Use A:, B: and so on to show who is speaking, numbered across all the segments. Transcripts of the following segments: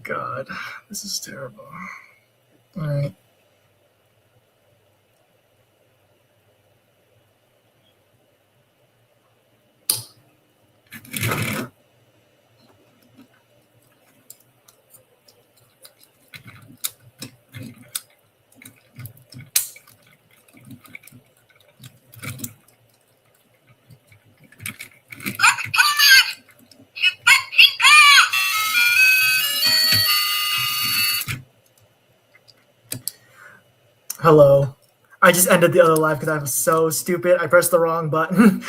A: God, this is terrible. All right. Hello. I just ended the other live because I was so stupid. I pressed the wrong button.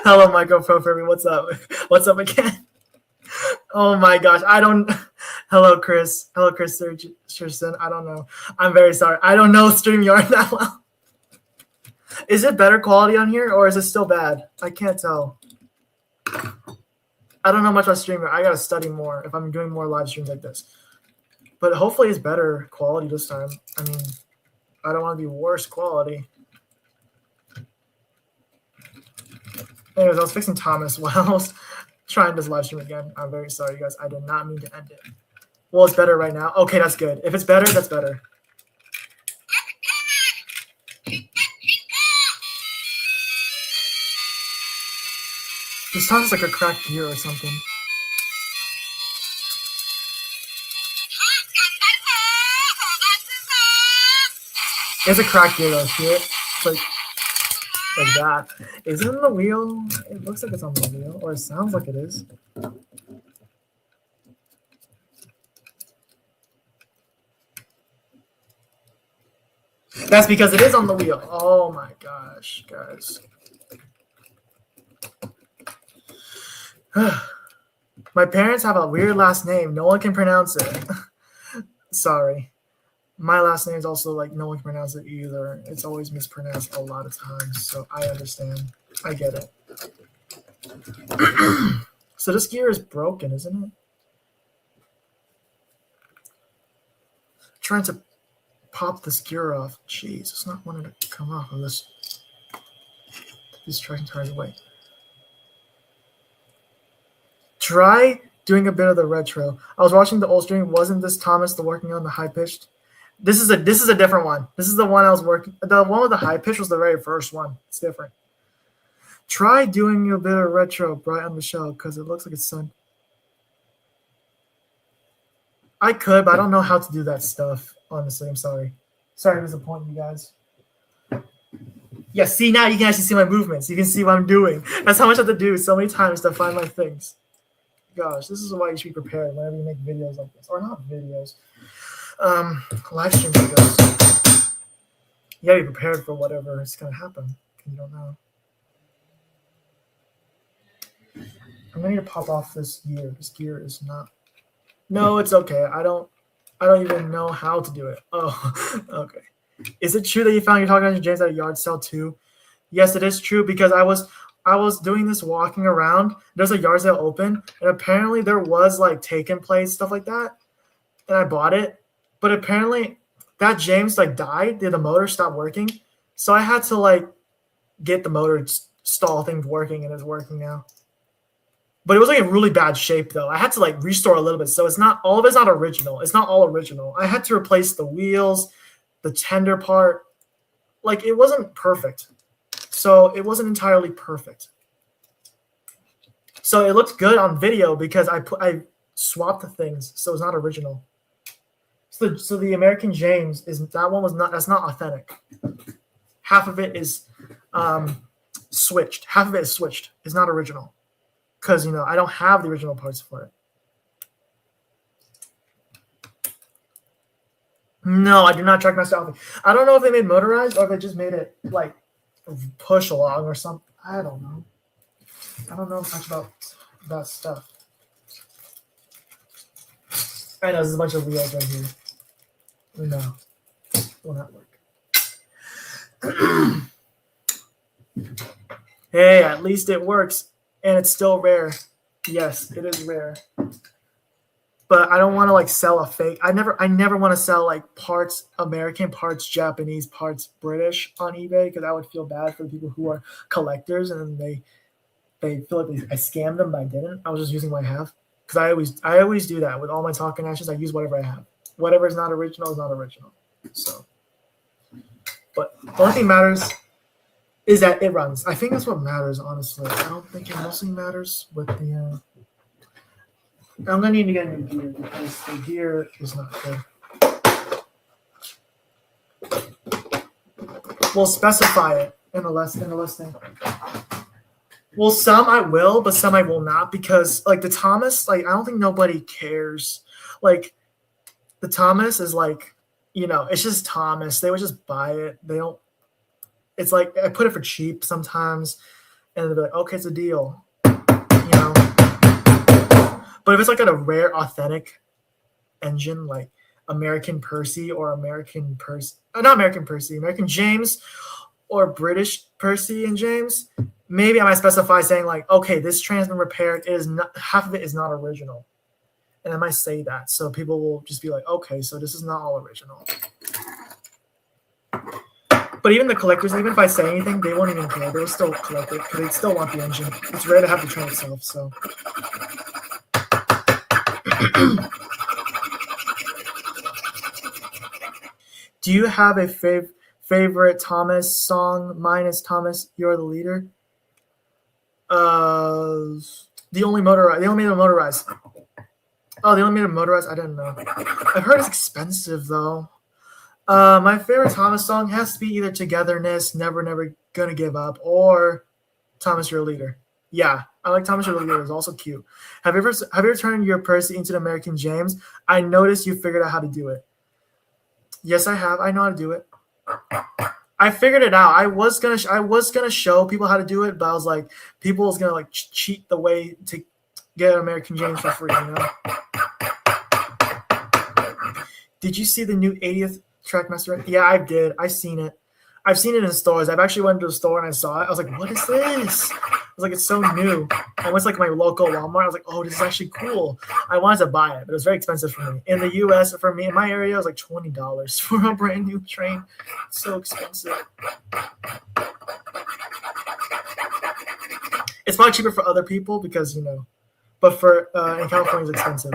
A: Hello, Michael Pro Furby. What's up? What's up again? Oh my gosh. I don't. Hello, Chris. Hello, Chris Sturgeon. I don't know. I'm very sorry. I don't know StreamYard that well. Is it better quality on here or is it still bad? I can't tell. I don't know much about StreamYard. I got to study more if I'm doing more live streams like this. But hopefully it's better quality this time. I mean, I don't want to be worse quality. Anyways, I was fixing Thomas while I was trying this live stream again. I'm very sorry, you guys. I did not mean to end it. Well, it's better right now. Okay, that's good. If it's better, that's better. This sounds like a cracked gear or something. It's a cracked gear though, see it? It's like that. Is it on the wheel? It looks like it's on the wheel, or it sounds like it is. That's because it is on the wheel. Oh my gosh, guys. My parents have a weird last name. No one can pronounce it. Sorry. My last name is also like no one can pronounce it either. It's always mispronounced a lot of times, so I understand. I get it. So this gear is broken, isn't it? Trying to pop this gear off. Jeez, it's not wanting to come off of this. These traction tires away. Try doing a bit of the retro. I was watching the old stream. Wasn't this Thomas the working on the high pitched? This is a different one. This is the one I was working. The one with the high pitch was the very first one. It's different. Try doing a bit of retro bright on the shell because it looks like it's sun. I could, but I don't know how to do that stuff. Honestly, I'm sorry. Sorry to disappoint you guys. Yeah, see, now you can actually see my movements. You can see what I'm doing. That's how much I have to do so many times to find my things. Gosh, this is why you should be prepared whenever you make videos like this. Or not videos. Live stream videos. You gotta be prepared for whatever is gonna happen. You don't know. I'm gonna need to pop off this gear. This gear is not. No, it's okay. I don't even know how to do it. Oh, okay. Is it true that you found your talking to James at a yard sale too? Yes, it is true because I was doing this walking around. There's a yard sale open, and apparently there was like taken place stuff like that, and I bought it. But apparently that James like died. The motor stopped working, so I had to like get the motor stall thing working, and it's working now. But it was like in really bad shape though. I had to like restore a little bit, so it's not all of it's not original. It's not all original. I had to replace the wheels, the tender part. Like it wasn't perfect, so it wasn't entirely perfect. So it looked good on video because I swapped the things, so it's not original. So the American James is that one was not that's not authentic. Half of it is switched. Half of it is switched. It's not original because I don't have the original parts for it. No, I do not track master Alpha. I don't know if they made motorized or if they just made it like push along or something. I don't know. I don't know much about that stuff. I know there's a bunch of wheels right here. No, will not work. Hey, at least it works, and it's still rare. Yes, it is rare. But I don't want to like sell a fake. I never want to sell like parts, American parts, Japanese parts, British on eBay because I would feel bad for the people who are collectors and they they feel like I scammed them, but I didn't. I was just using what I have because I always do that with all my talking actions. I use whatever I have. Whatever is not original is not original. So, but the only thing matters is that it runs. I think that's what matters, honestly. I don't think it mostly matters with the. I'm gonna need to get a new gear because the gear is not good. We'll specify it in the listing. Well, some I will, but some I will not because like the Thomas, like I don't think nobody cares. Like the Thomas is like, it's just Thomas. They would just buy it. They don't. It's like I put it for cheap sometimes, and they'll be like, okay, it's a deal. But if it's like a rare, authentic engine, like American Percy or American James or British Percy and James, maybe I might specify saying like, okay, this train's been repaired. It is not, half of it is not original. And I might say that. So people will just be like, okay, so this is not all original. But even the collectors, even if I say anything, they won't even care. They'll still collect it because they still want the engine. It's rare to have the train itself, so. Do you have a favorite Thomas song? Mine is Thomas, You're the Leader. They only made it motorized. Oh, they only made it motorized? I didn't know. I've heard it's expensive though. My favorite Thomas song has to be either Togetherness, Never Never Gonna Give Up, or Thomas, You're a Leader. Yeah, I like Thomas, You're a Leader. It's also cute. Have you ever turned your Percy into the American James? I noticed you figured out how to do it. Yes, I have. I know how to do it. I figured it out. I was gonna show people how to do it, but I was like, people is gonna like cheat the way to get an American James for free. Did you see the new 80th Trackmaster? Yeah, I did. I've seen it. I've seen it in stores. I've actually went to a store and I saw it. I was like, what is this? I was like, it's so new. I went to like my local Walmart. I was like, oh, this is actually cool. I wanted to buy it, but it was very expensive for me. In the U.S., for me, in my area, it was like $20 for a brand new train. It's so expensive. It's probably cheaper for other people because, but for in California, it's expensive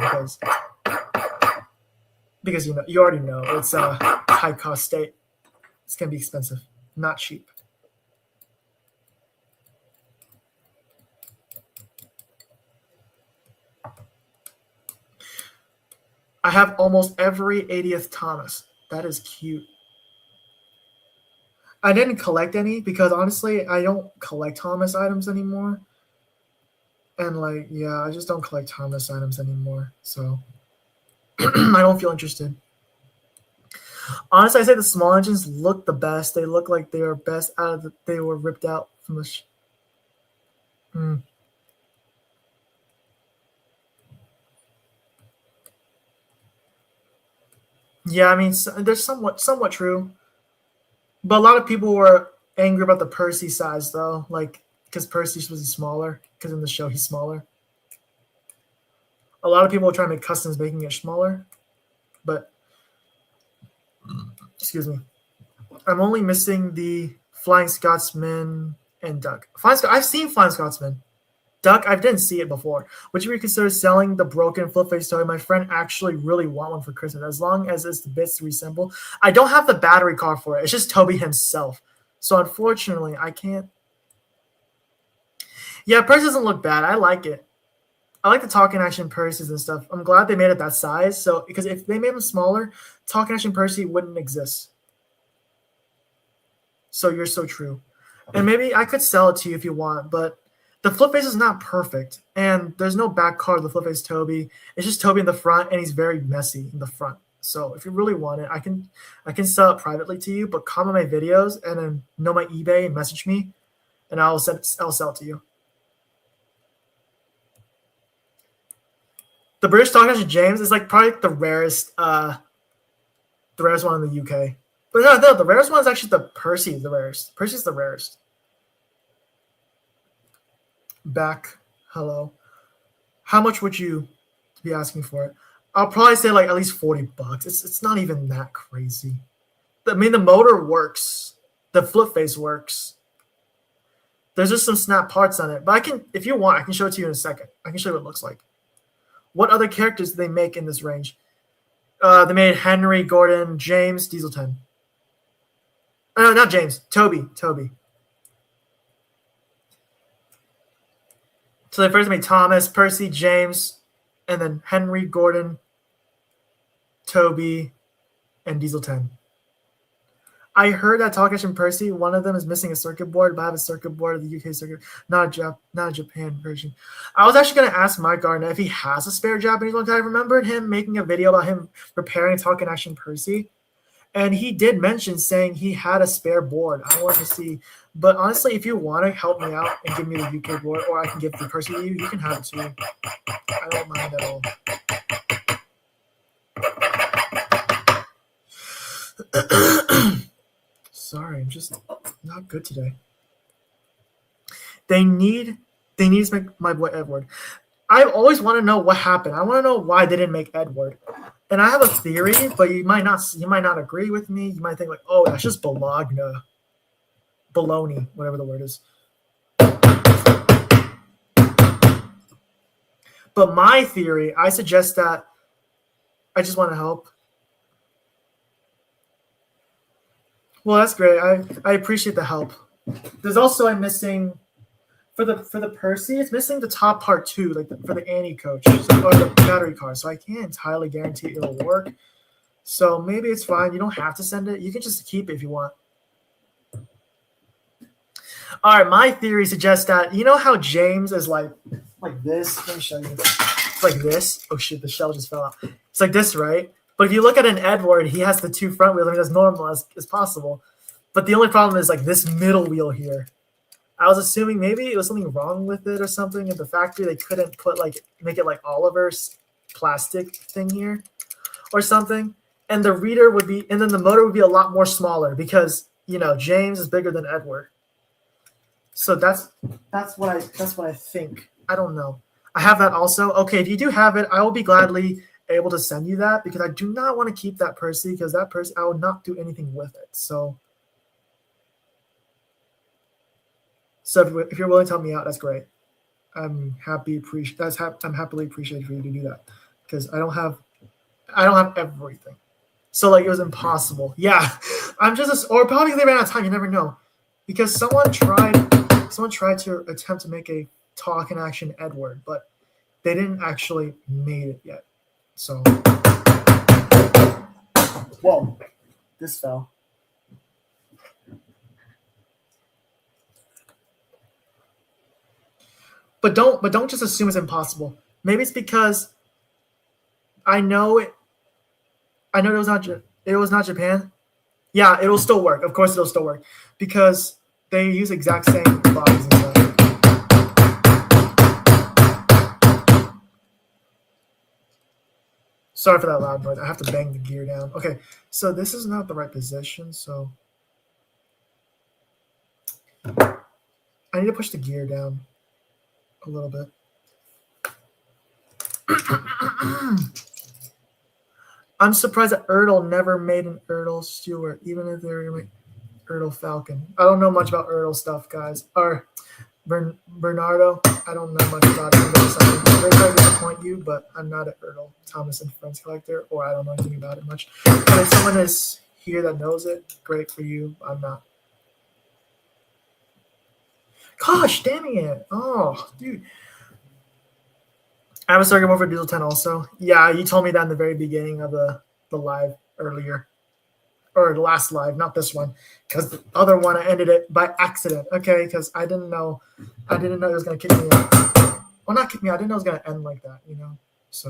A: because you already know it's a high cost state. It's going to be expensive, not cheap. I have almost every 80th Thomas. That is cute. I didn't collect any because honestly, I don't collect Thomas items anymore. And I just don't collect Thomas items anymore. So I don't feel interested. Honestly, I say the small engines look the best. They look like they are best out of they were ripped out from the. Yeah, I mean, they're somewhat true, but a lot of people were angry about the Percy size though, because Percy's supposed to be smaller. Because in the show he's smaller. A lot of people are trying to make customs making it smaller, but excuse me, I'm only missing the Flying Scotsman and Duck. I've seen Flying Scotsman. Duck, I didn't see it before. Would you reconsider selling the broken flip face toy? My friend actually really want one for Christmas, as long as it's the bits to reassemble. I don't have the battery card for it. It's just Toby himself. So unfortunately, I can't. Yeah, Percy doesn't look bad. I like it. I like the talking action Percys and stuff. I'm glad they made it that size. So because if they made them smaller, talking action Percy wouldn't exist. So you're so true. And maybe I could sell it to you if you want, but the flip face is not perfect, and there's no back card of the flip face Toby. It's just Toby in the front, and he's very messy in the front. So if you really want it, I can sell it privately to you, but comment my videos and then know my eBay and message me, and I'll sell it to you. The British Talking Action James is probably the rarest one in the UK. But no, the rarest one is actually the Percy. The rarest. Percy's the rarest. Back, hello. How much would you be asking for it? I'll probably say at least $40. It's not even that crazy. I mean, the motor works. The flip face works. There's just some snap parts on it. But I can, if you want, I can show it to you in a second. I can show you what it looks like. What other characters did they make in this range? They made Henry, Gordon, James, Diesel 10. No, not James. Toby. So they first made Thomas, Percy, James, and then Henry, Gordon, Toby, and Diesel 10. I heard that Talkash and Percy, one of them is missing a circuit board, but I have a circuit board of the UK circuit, not a Japan version. I was actually going to ask Mike Gardner if he has a spare Japanese one, because I remembered him making a video about him preparing Talkash and Percy. And he did mention saying he had a spare board. I wanted to see. But honestly, if you want to help me out and give me the UK board, or I can give the Percy to you, you can have it too. I don't mind at all. Sorry, I'm just not good today. They need to make my boy Edward. I always want to know what happened. I want to know why they didn't make Edward. And I have a theory, but you might not agree with me. You might think like, oh, that's just Bologna. Bologna, whatever the word is. But my theory, I suggest that I just want to help. Well, that's great. I appreciate the help. There's also I'm missing for the Percy. It's missing the top part too, like for the Annie coach or the battery car. So I can't entirely guarantee it'll work. So maybe it's fine. You don't have to send it. You can just keep it if you want. All right, my theory suggests that you know how James is like this. Let me show you. It's like this. Oh shit, the shell just fell out. It's like this, right? But if you look at an Edward, he has the two front wheels. I mean, as normal as possible. But the only problem is like this middle wheel here. I was assuming maybe it was something wrong with it or something. At the factory, they couldn't make it like Oliver's plastic thing here or something. And the reader would be, and then the motor would be a lot more smaller because, you know, James is bigger than Edward. So that's what I think. I don't know. I have that also. Okay, if you do have it, I will be gladly able to send you that because I do not want to keep that Percy because that Percy I will not do anything with it. So if you're willing to help me out, that's great. I'm happily appreciated for you to do that because I don't have everything. So like it was impossible. Yeah, I'm just or probably they ran out of time. You never know because someone tried to attempt to make a talk and action Edward, but they didn't actually made it yet. So, whoa, this fell. But don't just assume it's impossible. Maybe it's because I know it was not Japan. Yeah, it'll still work. Of course, it'll still work because they use exact same bodies and stuff. Sorry for that loud noise. I have to bang the gear down. Okay, so this is not the right position, so I need to push the gear down a little bit. I'm surprised that Ertl never made an Ertl Stewart, even if they're going to make Ertl Falcon. I don't know much about Ertl stuff, guys. Or Bernardo, I don't know much about it. I'm very sorry to disappoint you, but I'm not an Ertl Thomas and Friends collector, or I don't know anything about it much. But if someone is here that knows it, great for you. I'm not. Gosh, dang it. Oh, dude. I have a circuit board for Diesel 10 also. Yeah, you told me that in the very beginning of the live earlier. Or the last live, not this one. Because the other one, I ended it by accident. Okay, because I didn't know it was going to kick me out. Well, not kick me out. I didn't know it was going to end like that, you know? So.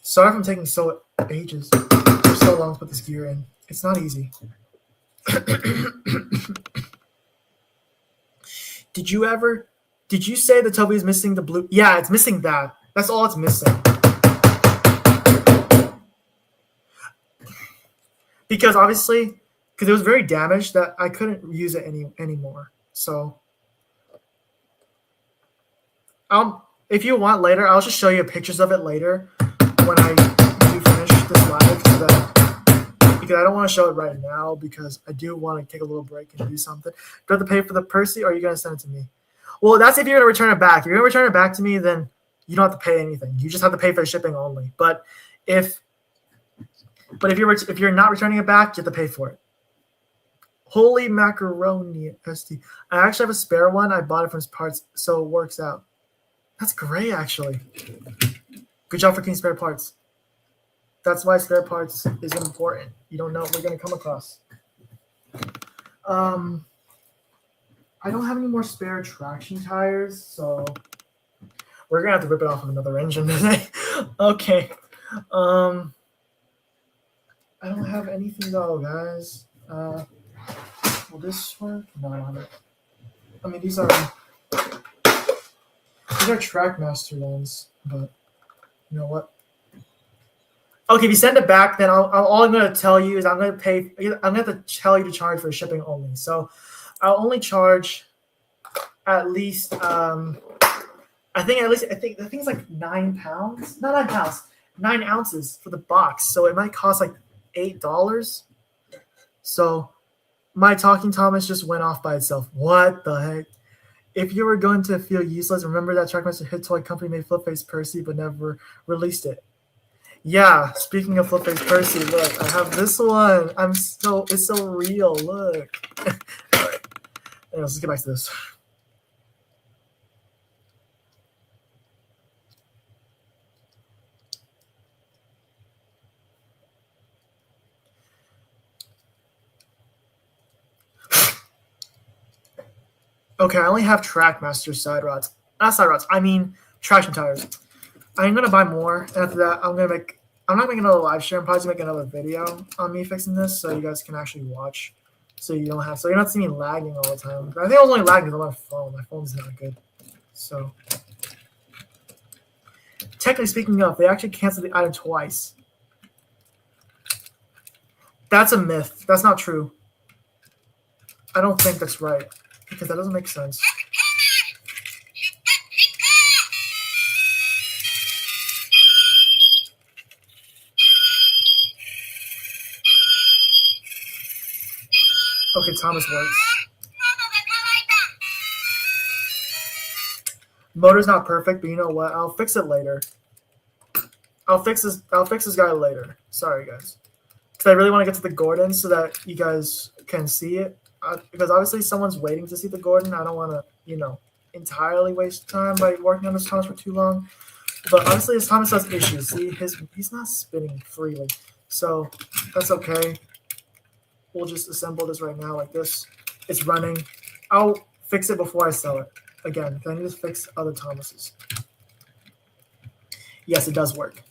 A: Sorry if I'm taking so long to put this gear in. It's not easy. Did you say the Toby is missing the blue? Yeah, it's missing that. That's all it's missing. Because obviously, because it was very damaged that I couldn't use it anymore. So, if you want later, I'll just show you pictures of it later when I do finish this live. Because because I don't want to show it right now because I do want to take a little break and do something. Do I have to pay for the Percy, or are you gonna send it to me? Well, that's if you're gonna return it back. If you're gonna return it back to me, then you don't have to pay anything. You just have to pay for the shipping only. But if you're not returning it back, you have to pay for it. Holy macaroni, ST. I actually have a spare one. I bought it from his parts, so it works out. That's great, actually. Good job for getting spare parts. That's why spare parts is important. You don't know what we're going to come across. I don't have any more spare traction tires, so we're going to have to rip it off of another engine today. Okay. I don't have anything, though, guys. Will this work? No, I don't have it. I mean, these are Trackmaster ones, but you know what? Okay, if you send it back, then all I'm going to tell you is I'm going to have to tell you to charge for shipping only. So I'll only charge at least I think the thing's like 9 pounds. Not 9 pounds, 9 ounces for the box. So it might cost like $8. So my Talking Thomas just went off by itself. What the heck? If you were going to feel useless, remember that Trackmaster Hit Toy Company made Flipface Percy but never released it. Yeah, speaking of Flipface Percy, look, I have this one. It's so real. Look. All right. Anyways, let's get back to this. Okay, I only have Trackmaster side rods. Not side rods. I mean traction tires. I'm gonna buy more. And after that, I'm not making another live stream. I'm probably gonna make another video on me fixing this, so you guys can actually watch. So you don't have to see me lagging all the time. But I think I was only lagging because on my phone. My phone's not good. So technically speaking of, they actually canceled the item twice. That's a myth. That's not true. I don't think that's right. Because that doesn't make sense. Okay, Thomas works. Motor's not perfect, but you know what? I'll fix it later. I'll fix this guy later. Sorry, guys. Because I really want to get to the Gordon so that you guys can see it. Because obviously someone's waiting to see the Gordon. I don't want to, entirely waste time by working on this Thomas for too long. But obviously this Thomas has issues. See, he's not spinning freely. So that's okay. We'll just assemble this right now like this. It's running. I'll fix it before I sell it. Again, I need to fix other Thomases. Yes, it does work.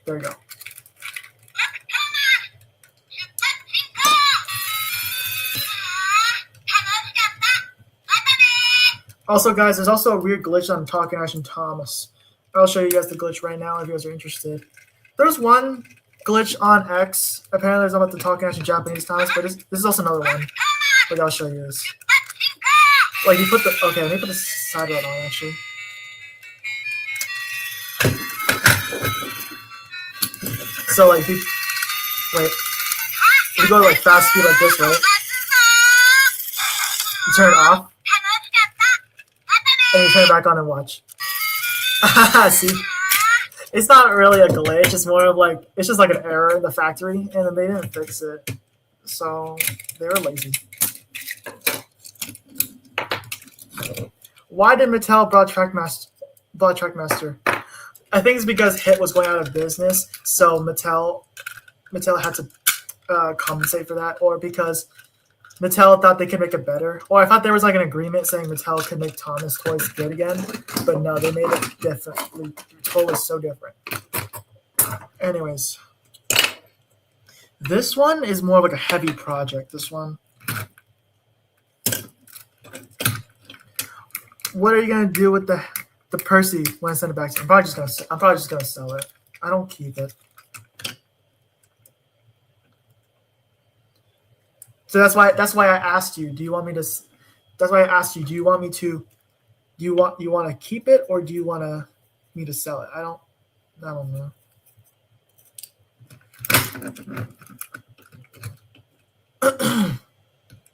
A: There we go. Also, guys, there's also a weird glitch on Talking Action Thomas. I'll show you guys the glitch right now if you guys are interested. There's one glitch on X. Apparently, there's about the Talking Action Japanese Thomas, but this is also another one. But I'll show you this. Like, you put the... Okay, let me put the side rod on, actually. So, like, if you go to, like, fast speed like this, right? You turn it off. And you turn it back on and watch. See? It's not really a glitch. It's more of, like, it's just, like, an error in the factory. And then they didn't fix it. So, they were lazy. Why did Mattel bought Trackmaster? I think it's because Hit was going out of business, so Mattel had to compensate for that, or because Mattel thought they could make it better. Or I thought there was like an agreement saying Mattel could make Thomas toys good again, but no, they made it differently. The toy was so different. Anyways, this one is more of like a heavy project. This one. What are you gonna do with the Percy when I send it back to you? I'm probably just gonna sell it. I don't keep it. So that's why I asked you. Do you want me to? That's why I asked you. Do you want me to? Do you want to keep it or do you want to me to sell it. I don't know.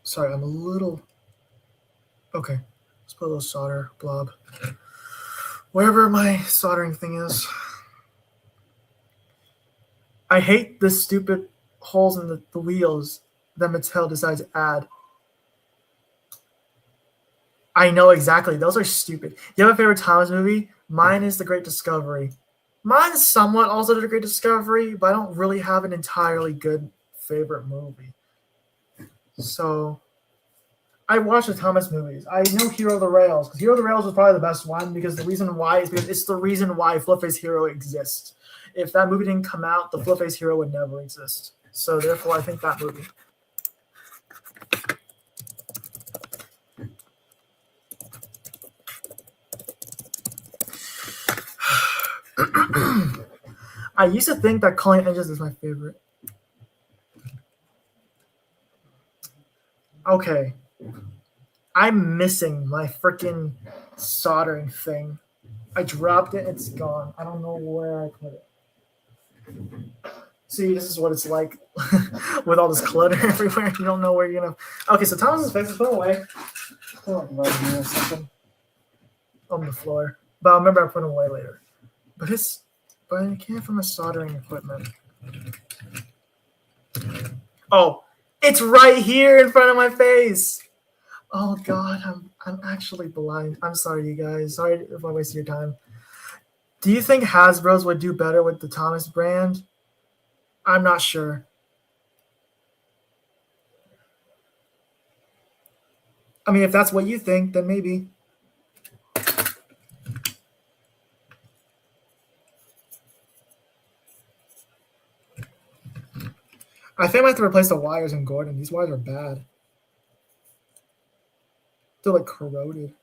A: Sorry, I'm a little. Okay, let's put a little solder blob wherever my soldering thing is. I hate the stupid holes in the wheels that Mattel decides to add. I know exactly. Those are stupid. You have a favorite Thomas movie? Mine is The Great Discovery. Mine's somewhat also The Great Discovery, but I don't really have an entirely good favorite movie. So I watch the Thomas movies. I know Hero of the Rails, because Hero of the Rails was probably the best one, because the reason why is because it's the reason why Flipface Hero exists. If that movie didn't come out, the Flipface Hero would never exist. So therefore, I think that movie. I used to think that Culling Engines is my favorite. Okay. I'm missing my freaking soldering thing. I dropped it, it's gone. I don't know where I put it. See, this is what it's like with all this clutter everywhere. You don't know where you're gonna. Okay, so Thomas's face is put away. Put like right here or something on the floor. But I'll remember I put it away later. But I can't find the soldering equipment. Oh, it's right here in front of my face. Oh God, I'm actually blind. I'm sorry, you guys. Sorry if I wasted your time. Do you think Hasbro's would do better with the Thomas brand? I'm not sure. I mean, if that's what you think, then maybe. I think I have to replace the wires in Gordon. These wires are bad. They're like corroded.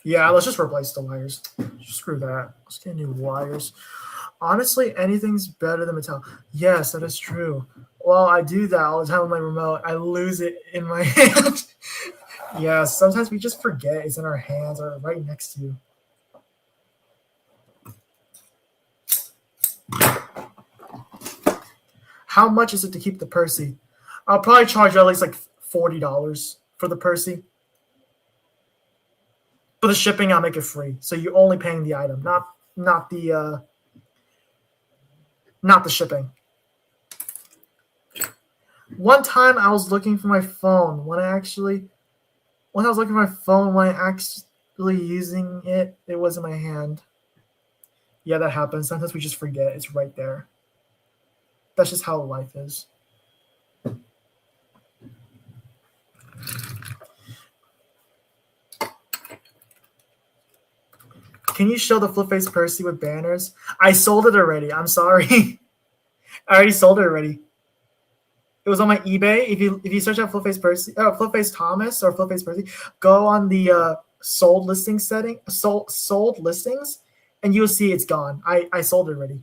A: Yeah, let's just replace the wires. Screw that. Let's get new wires. Honestly, anything's better than Mattel. Yes, that is true. Well, I do that all the time with my remote. I lose it in my hand. Yeah, sometimes we just forget it's in our hands or right next to you. How much is it to keep the Percy? I'll probably charge you at least like $40 for the Percy. For the shipping, I'll make it free. So you're only paying the item, not the shipping. One time I was looking for my phone when I was looking for my phone when I actually using it, it was in my hand. Yeah, that happens. Sometimes we just forget it's right there. That's just how life is. Can you show the Flipface Percy with banners? I sold it already. I'm sorry. I already sold it already. It was on my eBay. If you search out Flipface Percy, Flipface Thomas or Flipface Percy, go on the sold listings, and you'll see it's gone. I sold it already.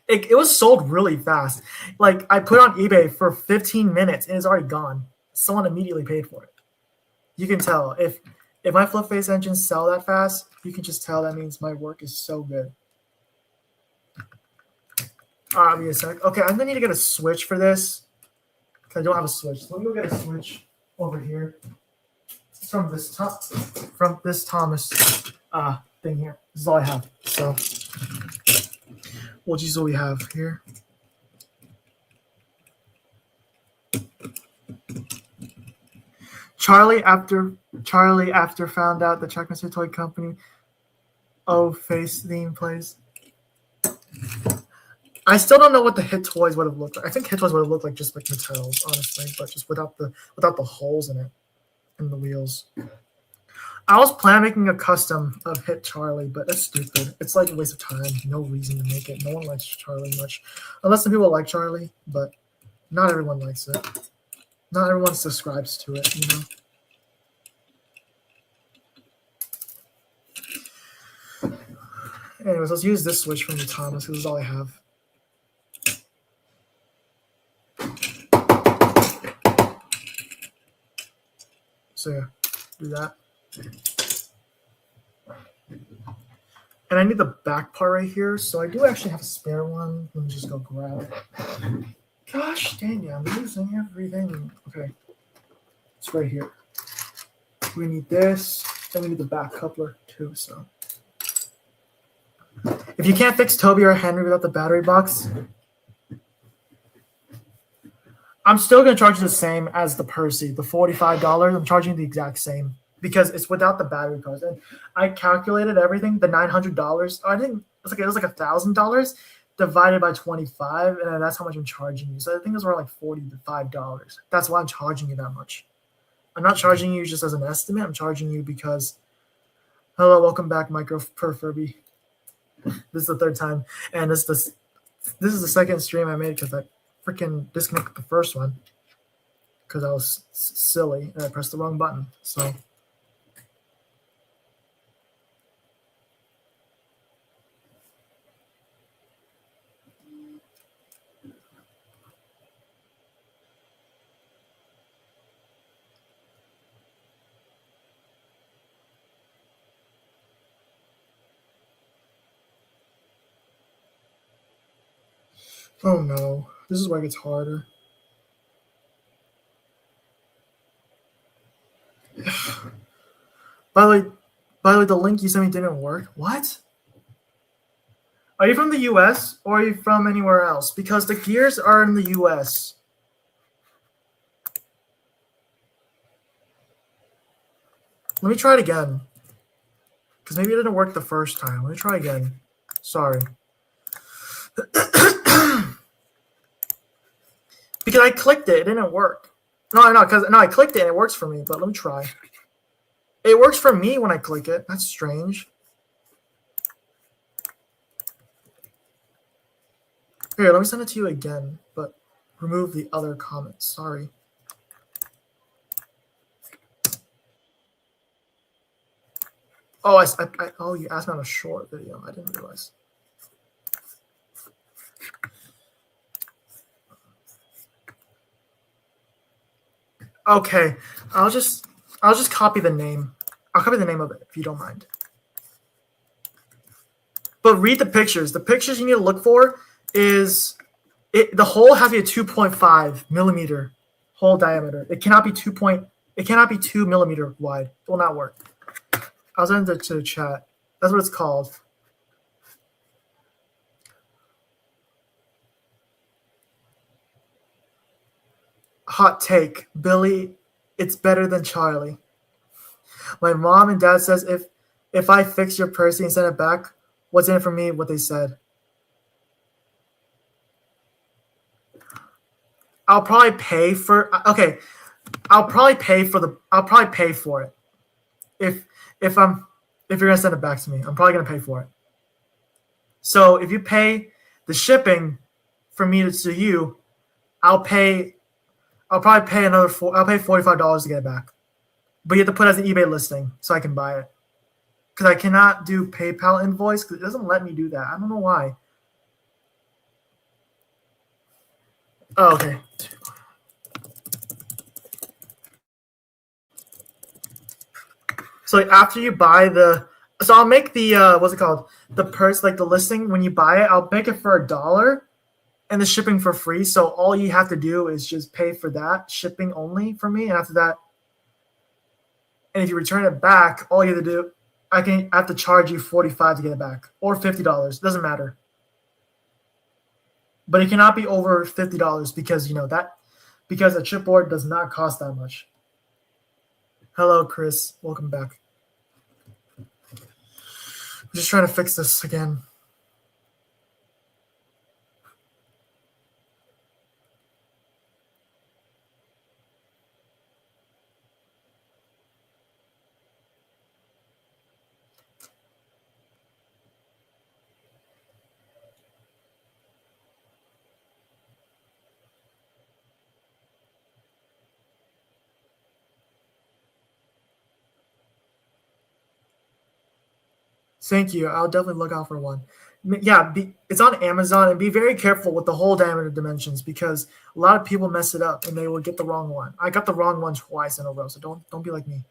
A: It was sold really fast. Like I put it on eBay for 15 minutes and it's already gone. Someone immediately paid for it. You can tell if my Flipface engines sell that fast, you can just tell that means my work is so good. I'll be a sec. Okay, I'm gonna need to get a switch for this. I don't have a switch. So let me go get a switch over here. It's from this Thomas thing here. This is all I have. So we'll use what we have here. Charlie after found out the Checkmaster Toy Company face theme plays. I still don't know what the Hit Toys would have looked like. I think Hit Toys would have looked like just like Mattel's, honestly, but just without the holes in it and the wheels. I was planning on making a custom of Hit Charlie, but that's stupid. It's like a waste of time. No reason to make it. No one likes Charlie much, unless some people like Charlie, but not everyone likes it. Not everyone subscribes to it, you know. Anyways, let's use this switch from the Thomas. This is all I have. So yeah, do that. And I need the back part right here. So I do actually have a spare one. Let me just go grab it. Gosh dang it, I'm losing everything. Okay. It's right here. We need this, and we need the back coupler too. So if you can't fix Toby or Henry without the battery box, I'm still gonna charge you the same as the Percy, the $45. I'm charging the exact same because it's without the battery cards. And I calculated everything, the $900. I think it was like $1,000 divided by 25, and that's how much I'm charging you. So I think it's around like $45. That's why I'm charging you that much. I'm not charging you just as an estimate. I'm charging you because, hello, welcome back, Micro Per Furby. This is the third time, and this is the second stream I made because I freaking disconnected the first one because I was silly and I pressed the wrong button. So. Oh no, this is where it gets harder. By the way, the link you sent me didn't work. What? Are you from the US or are you from anywhere else? Because the gears are in the US. Let me try it again. Because maybe it didn't work the first time. Let me try again. Sorry. Because I clicked it didn't work. No, I clicked it and it works for me, but let me try. It works for me when I click it. That's strange. Here, let me send it to you again, but remove the other comments. Sorry. Oh, oh, you asked me on a short video. I didn't realize. Okay, I'll just copy the name. I'll copy the name of it if you don't mind. But read the pictures. The pictures you need to look for is the hole has to be a 2.5 millimeter hole diameter. It cannot be 2 millimeter wide. It will not work. I'll send it to the chat. That's what it's called. Hot take, Billy, it's better than Charlie. My mom and dad says if I fix your Percy and send it back, what's in it for me? What they said. I'll probably pay for. Okay, I'll probably pay for it. If you're gonna send it back to me, I'm probably gonna pay for it. So if you pay the shipping for me to you, I'll probably pay I'll pay $45 to get it back. But you have to put it as an eBay listing so I can buy it. Because I cannot do PayPal invoice because it doesn't let me do that. I don't know why. Oh, okay. So after you buy so I'll make the what's it called? The purse, like the listing, when you buy it, I'll make it for $1 and the shipping for free. So all you have to do is just pay for that shipping only for me. And after that, and if you return it back, all you have to do, I have to charge you $45 to get it back or $50. Doesn't matter. But it cannot be over $50 because because a chipboard does not cost that much. Hello, Chris. Welcome back. I'm just trying to fix this again. Thank you. I'll definitely look out for one. Yeah, it's on Amazon, and be very careful with the hole diameter dimensions because a lot of people mess it up and they will get the wrong one. I got the wrong one twice in a row, so don't be like me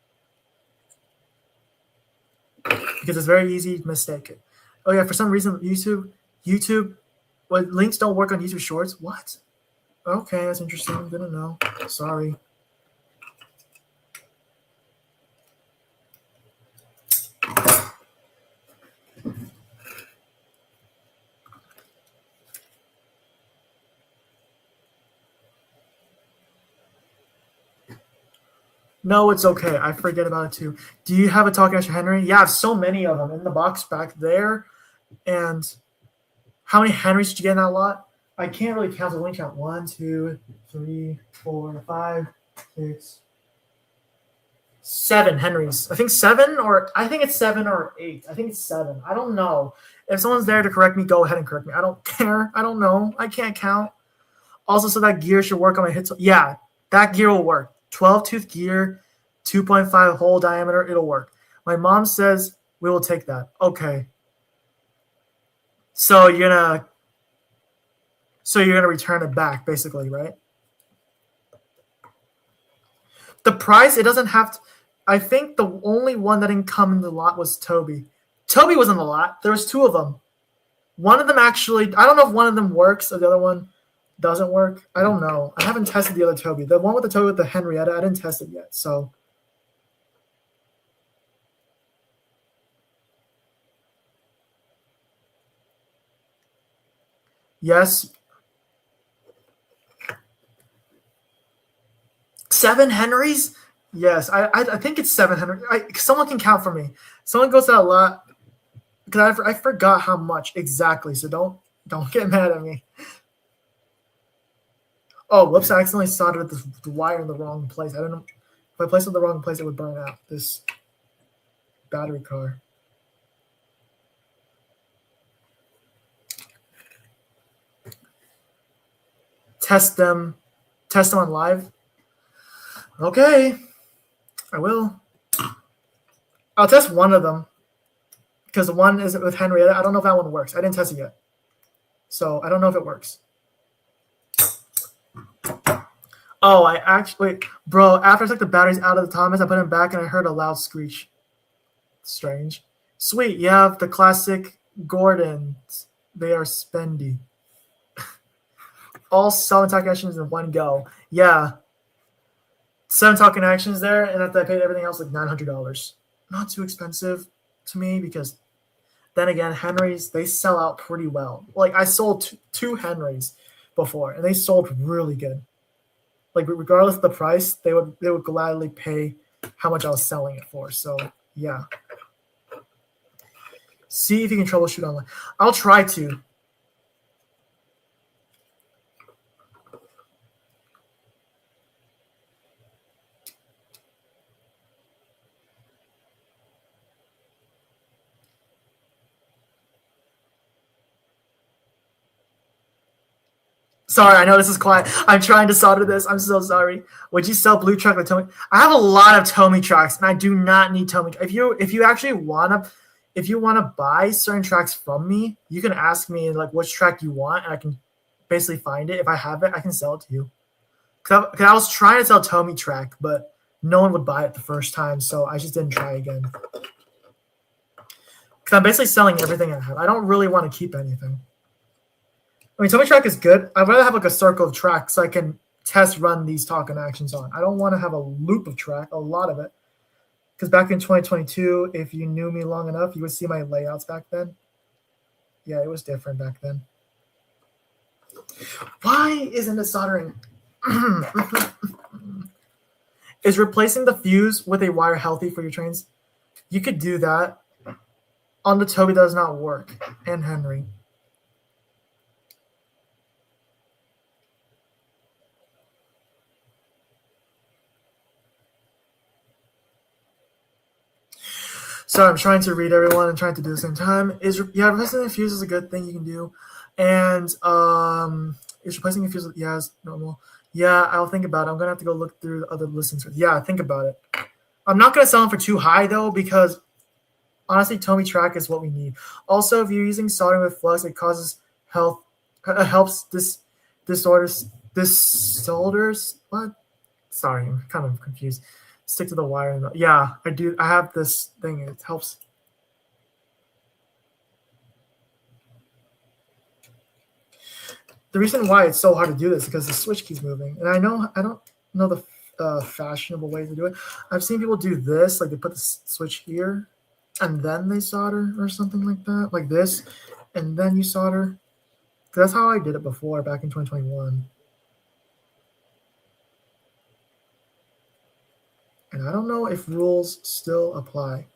A: because it's very easy to mistake it. Oh yeah, for some reason YouTube, what links don't work on YouTube Shorts? What? Okay, that's interesting. Didn't know. Sorry. No, it's okay. I forget about it too. Do you have a Talking Action Henry? Yeah, I have so many of them in the box back there. And how many Henrys did you get in that lot? I can't really count the link count. 1, 2, 3, 4, 5, 6, 7 Henrys. I think 7 or I think it's 7 or 8. I think it's 7. I don't know. If someone's there to correct me, go ahead and correct me. I don't care. I don't know. I can't count. Also, so that gear should work on my hits. Yeah, that gear will work. 12-tooth gear, 2.5 hole diameter. It'll work. My mom says we will take that. Okay. So you're gonna return it back, basically, right? The price, it doesn't have to. I think the only one that didn't come in the lot was Toby. Toby was in the lot. There was 2 of them. One of them actually, I don't know if one of them works or the other one doesn't work. I don't know. I haven't tested the other Toby. The one with the Toby with the Henrietta, I didn't test it yet. So yes. 7 Henrys? Yes, I think it's 7 Henry. Someone can count for me. Someone goes to that lot because I forgot how much exactly. So don't get mad at me. Oh, whoops! I accidentally soldered the wire in the wrong place. I don't know if I placed it in the wrong place, it would burn out this battery car. Test them on live. Okay, I will. I'll test one of them because the one is with Henrietta. I don't know if that one works. I didn't test it yet, so I don't know if it works. Oh, I actually wait, bro. After I took the batteries out of the Thomas, I put them back and I heard a loud screech. Strange. Sweet, you have the classic Gordons. They are spendy. All 7 talking actions in one go. Yeah. 7 talking actions there, and after I paid everything else like $900. Not too expensive to me because then again, Henrys, they sell out pretty well. Like I sold 2 Henrys before, and they sold really good. Like regardless of the price, they would gladly pay how much I was selling it for. So yeah. See if you can troubleshoot online. I'll try to. Sorry, I know this is quiet. I'm trying to solder this. I'm so sorry. Would you sell blue track like Tomy? I have a lot of Tomy tracks, and I do not need Tomy. If you actually wanna buy certain tracks from me, you can ask me like which track you want, and I can basically find it. If I have it, I can sell it to you. Cause I was trying to sell Tomy track, but no one would buy it the first time, so I just didn't try again. Because I'm basically selling everything I have. I don't really want to keep anything. I mean, Tomy track is good. I'd rather have like a circle of track so I can test run these talking actions on. I don't want to have a loop of track, a lot of it. Because back in 2022, if you knew me long enough, you would see my layouts back then. Yeah, it was different back then. Why isn't it soldering? Is replacing the fuse with a wire healthy for your trains? You could do that. On the Toby does not work. And Henry. Sorry, I'm trying to read everyone and trying to do it at the same time. Replacing the fuse is a good thing you can do. And is replacing the fuse with is normal. Yeah, I'll think about it. I'm gonna have to go look through the other listings. Yeah, think about it. I'm not gonna sell them for too high though, because Honestly, Tomy track is what we need. Also, if you're using soldering with flux, it causes health helps disorders. What? Sorry, I'm kind of confused. Stick to the wire. Yeah, I do. I have this thing. It helps. The reason why it's so hard to do this is because the switch keeps moving, and I don't know the fashionable way to do it. I've seen people do this, like they put the switch here, and then they solder or something like that, like this, and then you solder. That's how I did it before, back in 2021. And I don't know if rules still apply.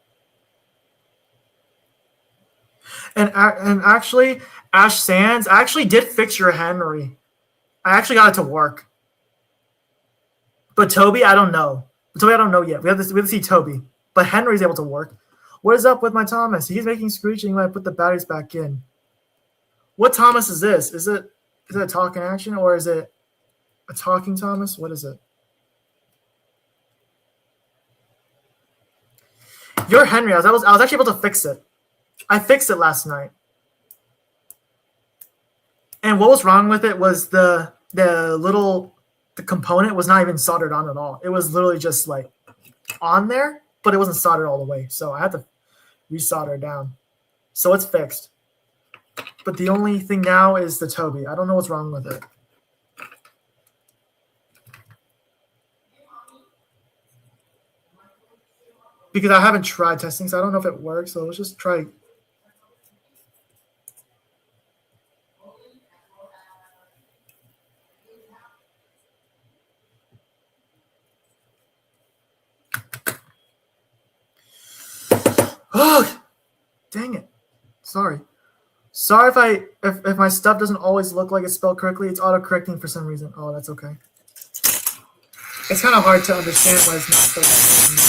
A: And actually, Ash Sands, I actually did fix your Henry. I actually got it to work. But Toby, I don't know. Toby, I don't know yet. We have to see Toby. But Henry's able to work. What is up with my Thomas? He's making screeching when I put the batteries back in. What Thomas is this? Is it a talking action or is it a talking Thomas? What is it? Your Henry. I was actually able to fix it. I fixed it last night. And what was wrong with it was the component was not even soldered on at all. It was literally just like on there, but it wasn't soldered all the way. So I had to resolder it down. So it's fixed. But the only thing now is the Toby. I don't know what's wrong with it. Because I haven't tried testing, so I don't know if it works. So let's just try. Oh, dang it. Sorry if my stuff doesn't always look like it's spelled correctly. It's auto-correcting for some reason. Oh, that's okay. It's kind of hard to understand why it's not spelled correctly.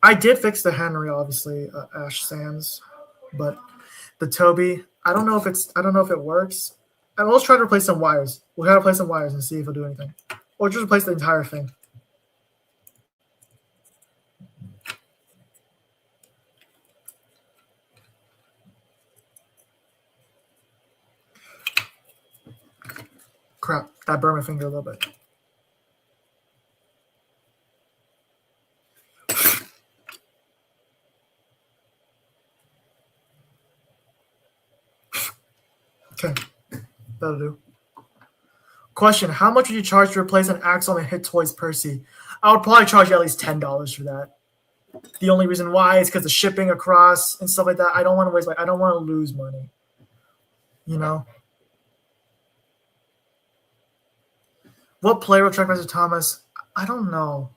A: I did fix the Henry, obviously, Ash Sands, but the Toby, I don't know if it works. And let's try to replace some wires. We'll try to replace some wires and see if it'll do anything, or just replace the entire thing. Crap, that burned my finger a little bit. Okay, that'll do. Question: how much would you charge to replace an axle and Hit Toys Percy? I would probably charge you at least $10 for that. The only reason why is because the shipping across and stuff like that. I don't want to waste. I don't want to lose money. You know. What player will Trackmaster Thomas? I don't know.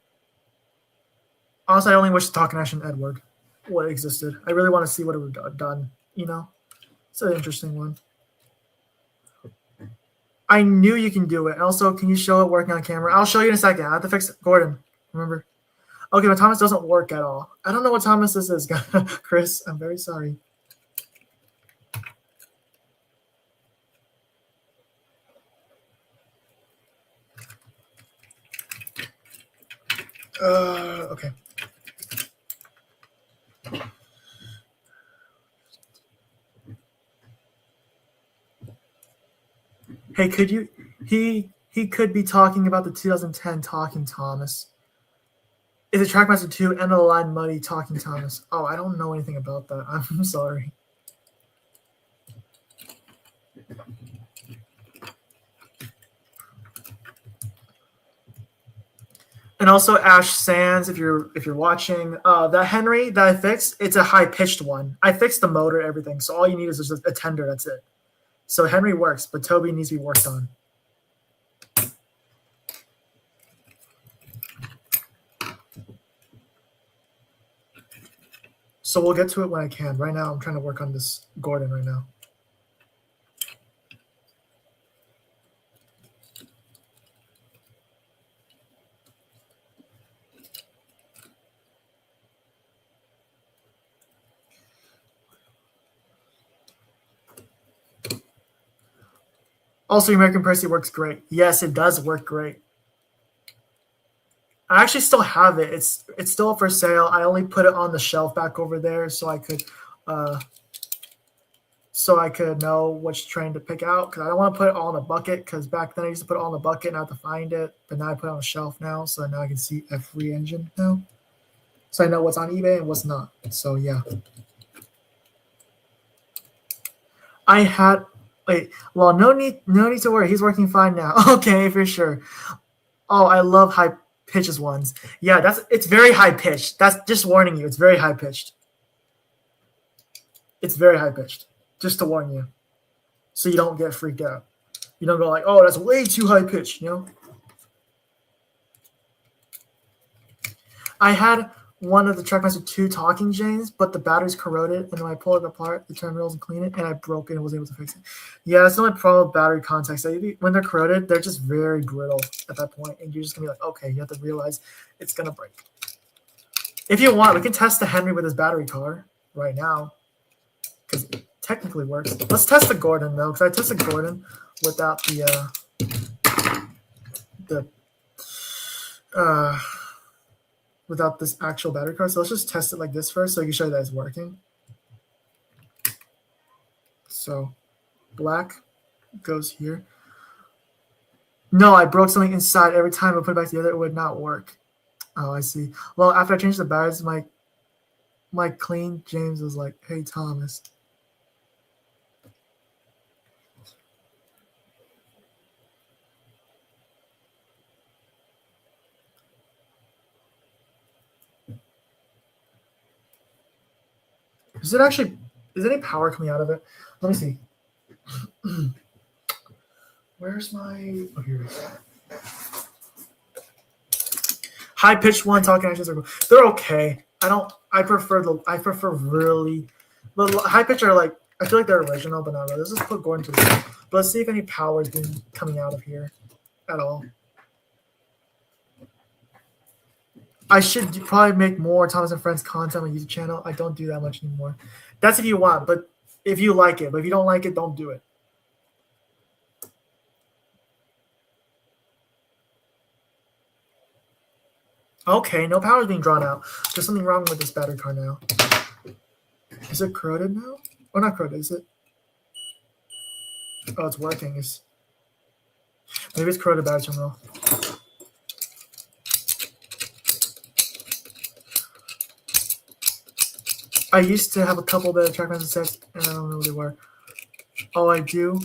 A: Honestly, I only wish Talking Action Edward what existed. I really want to see what it would have done. You know, it's an interesting one. I knew you can do it. And also, can you show it working on camera? I'll show you in a second. I have to fix Gordon. Remember? Okay, but Thomas doesn't work at all. I don't know what Thomas this is, Chris. I'm very sorry. Okay. Hey, could you? He could be talking about the 2010 Talking Thomas. Is it Trackmaster 2 End of the Line Muddy Talking Thomas? Oh, I don't know anything about that. I'm sorry. And also Ash Sands, if you're watching, that Henry that I fixed, it's a high pitched one. I fixed the motor, everything, so all you need is just a tender. That's it. So Henry works, but Toby needs to be worked on. So we'll get to it when I can. Right now, I'm trying to work on this Gordon right now. Also, American Percy works great. Yes, it does work great. I actually still have it. It's still for sale. I only put it on the shelf back over there so I could know which train to pick out, because I don't want to put it all in a bucket, because back then I used to put it all in a bucket and I have to find it, but now I put it on a shelf now, so now I can see every engine now. So I know what's on eBay and what's not. So yeah. I had well, no need to worry. He's working fine now. Okay, for sure. Oh, I love high pitches ones. Yeah, it's very high pitched. That's just warning you. It's very high pitched. It's very high pitched. Just to warn you, so you don't get freaked out. You don't go like, "Oh, that's way too high pitched," you know. I had one of the Trackmaster 2 talking chains, but the battery's corroded, and when I pull it apart, the terminals and clean it, and I broke it and was able to fix it. Yeah, that's the only problem with battery contacts. When they're corroded, they're just very brittle at that point, and you're just gonna be like, okay, you have to realize it's gonna break. If you want, we can test the Henry with his battery car right now, because it technically works. Let's test the Gordon though, because I tested Gordon without without this actual battery card. So let's just test it like this first so I can show you that it's working. So black goes here. No, I broke something inside. Every time I put it back together, it would not work. Oh, I see. Well, after I changed the batteries, my clean James was like, "Hey, Thomas." Is any power coming out of it? Let me see. Where's my, oh, here it is. High pitched one talking actions are, they're okay. I prefer really, the high pitch are like, I feel like they're original, but not really. Let's just put Gordon to the side. But let's see if any power is coming out of here at all. I should probably make more Thomas and Friends content on my YouTube channel. I don't do that much anymore. That's if you want, but if you like it. But if you don't like it, don't do it. Okay, no power is being drawn out. There's something wrong with this battery card now. Is it corroded now? Oh, not corroded, is it? Oh, it's working. Maybe it's corroded battery terminal. I used to have a couple that Trackmaster sets, and I don't know what they were. Oh, I do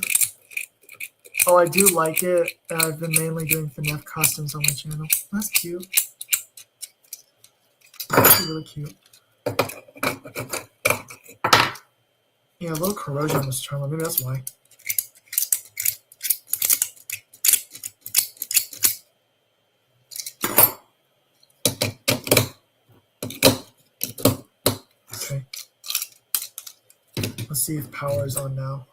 A: like it. I've been mainly doing FNAF costumes on my channel. That's cute. That's really cute. Yeah, a little corrosion on this terminal. Maybe that's why. Okay. Let's see if power is on now.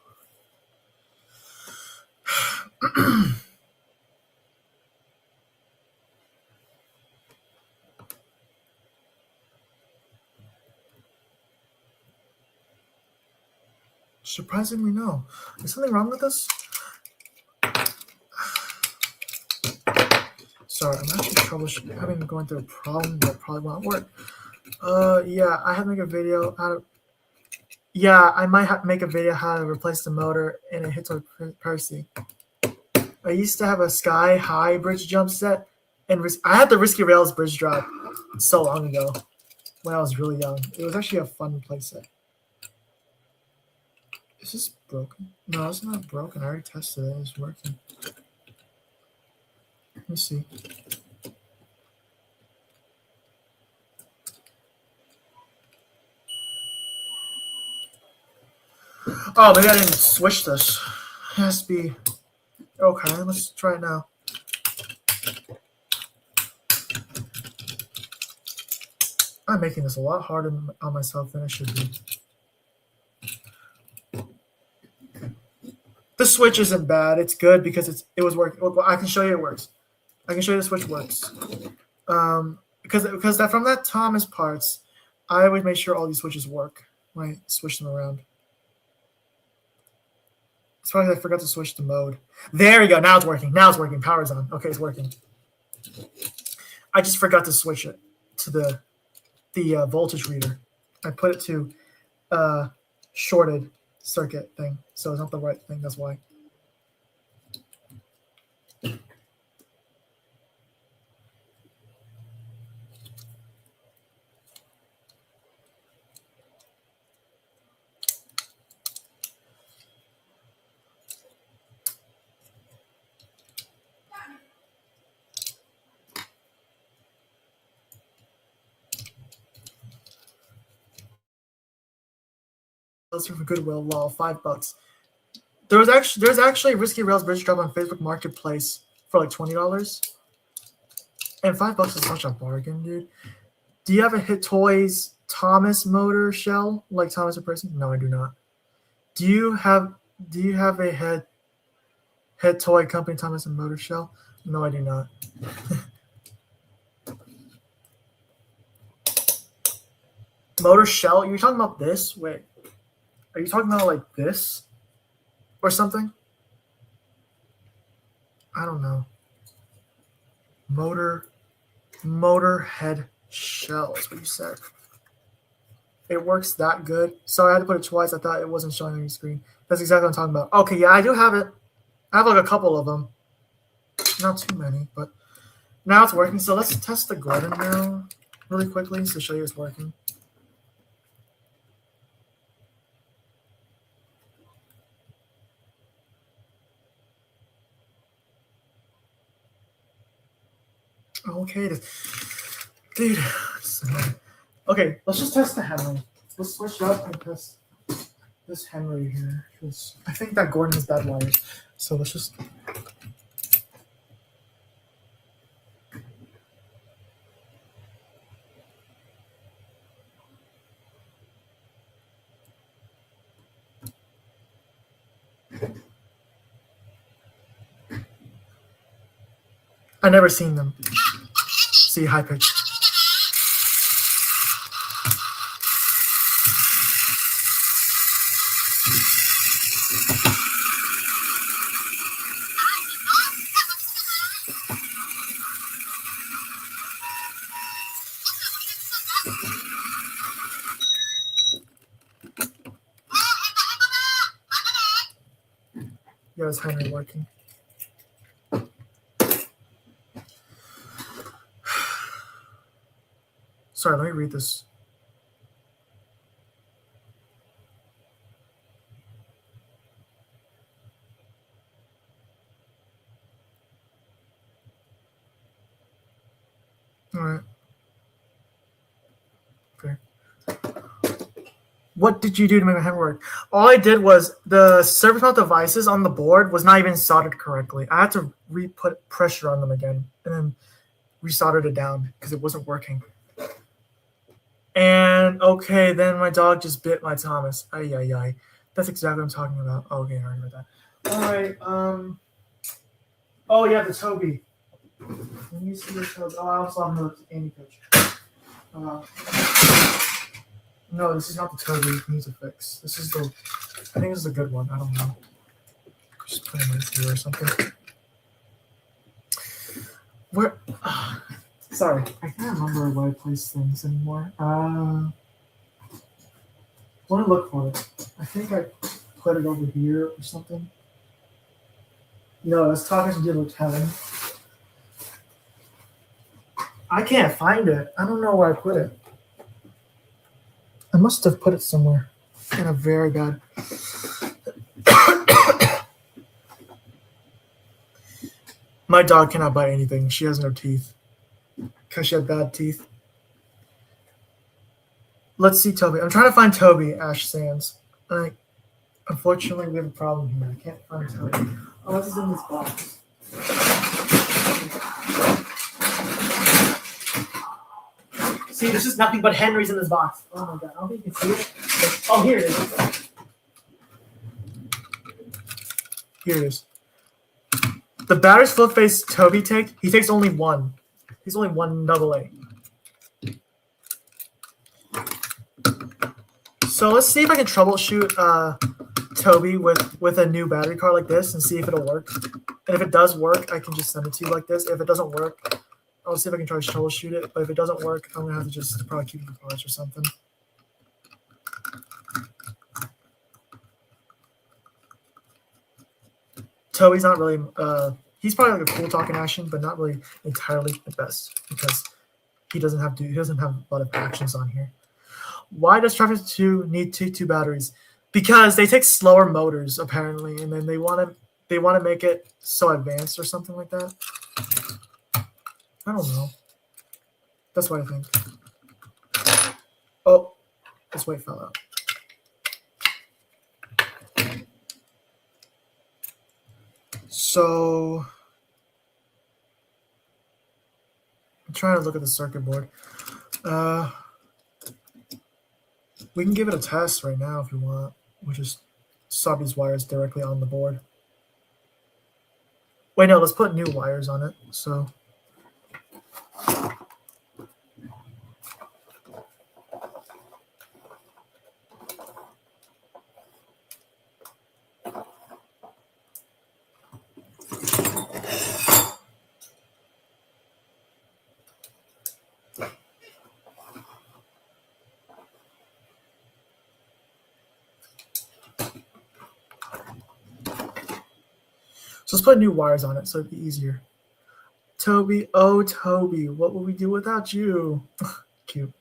A: Surprisingly, no. Is something wrong with this? Sorry, I'm actually going through a problem that probably won't work. Yeah, I have to make a video how to. Yeah, I might have to make a video how to replace the motor in a Hito Percy. I used to have a Sky High bridge jump set, and I had the Risky Rails bridge drop so long ago when I was really young. It was actually a fun playset. Is this broken? No, it's not broken. I already tested it. It's working. Let me see. Oh, maybe I didn't switch this. It has to be. Okay, let's try it now. I'm making this a lot harder on myself than I should be. The switch isn't bad. It's good because it was working. Well, I can show you it works. I can show you the switch works. Because from that Thomas parts, I always make sure all these switches work when I switch them around. It's probably I forgot to switch to mode. There we go. Now it's working. Now it's working. Power's on. Okay, it's working. I just forgot to switch it to the voltage reader. I put it to shorted circuit thing, so it's not the right thing. That's why. For Goodwill, lol, $5. There's actually Risky Rails bridge drop on Facebook Marketplace for like $20, and $5 is such a bargain, dude. Do you have a Hit Toys Thomas motor shell like Thomas a person? No, I do not. Do you have a head toy company Thomas and motor shell? No, I do not. Motor shell? You're talking about this? Wait. Are you talking about like this or something? I don't know. Motor head shell is what you said. It works that good. Sorry, I had to put it twice. I thought it wasn't showing on your screen. That's exactly what I'm talking about. Okay, yeah, I do have it. I have like a couple of them. Not too many, but now it's working. So let's test the Gordon now really quickly to show you it's working. Okay, dude. Okay, let's just test the Henry. Let's switch up and test this Henry here. Because I think that Gordon has bad wires. So let's just. I never seen them. See, high pitch. Yeah, it's Henry working. Sorry, let me read this. All right. Okay. What did you do to make my hand work? All I did was the surface mount devices on the board was not even soldered correctly. I had to re-put pressure on them again and then resoldered it down because it wasn't working. And okay, then my dog just bit my Thomas. Ay, ay, ay. That's exactly what I'm talking about. Okay, I heard about that. All right. Oh yeah, the Toby. Let me see the Toby. Oh, I also have another Andy pitch. No, this is not the Toby. It needs a fix. This is the. I think this is a good one. I don't know. Just put it right here or something. Where? Sorry, I can't remember where I place things anymore. Want to look for it. I think I put it over here or something. No, that's talking to deal with Kevin. I can't find it. I don't know where I put it. I must have put it somewhere in a very bad. My dog cannot bite anything. She has no teeth. Because she had bad teeth. Let's see Toby. I'm trying to find Toby, Ash Sands. Unfortunately, we have a problem here. I can't find Toby. Unless it's in this box. See, there's just nothing but Henrys in this box. Oh my god, I don't think you can see it. Oh, here it is. Here it is. The batter's flip face Toby take, he takes only one. He's only one AA. So let's see if I can troubleshoot Toby with a new battery card like this and see if it'll work. And if it does work, I can just send it to you like this. If it doesn't work, I'll see if I can try to troubleshoot it. But if it doesn't work, I'm gonna have to just probably keep it for parts or something. Toby's not really. He's probably like a cool talking action, but not really entirely the best because he doesn't have a lot of actions on here. Why does Traffic 2 need two batteries? Because they take slower motors apparently, and then they want to make it so advanced or something like that. I don't know. That's what I think. Oh, this weight fell out. So I'm trying to look at the circuit board. We can give it a test right now if you want. We'll just sub these wires directly on the board. Wait, no, let's put new wires on it. So let's put new wires on it so it'd be easier. Toby, oh Toby, what would we do without you? Cute.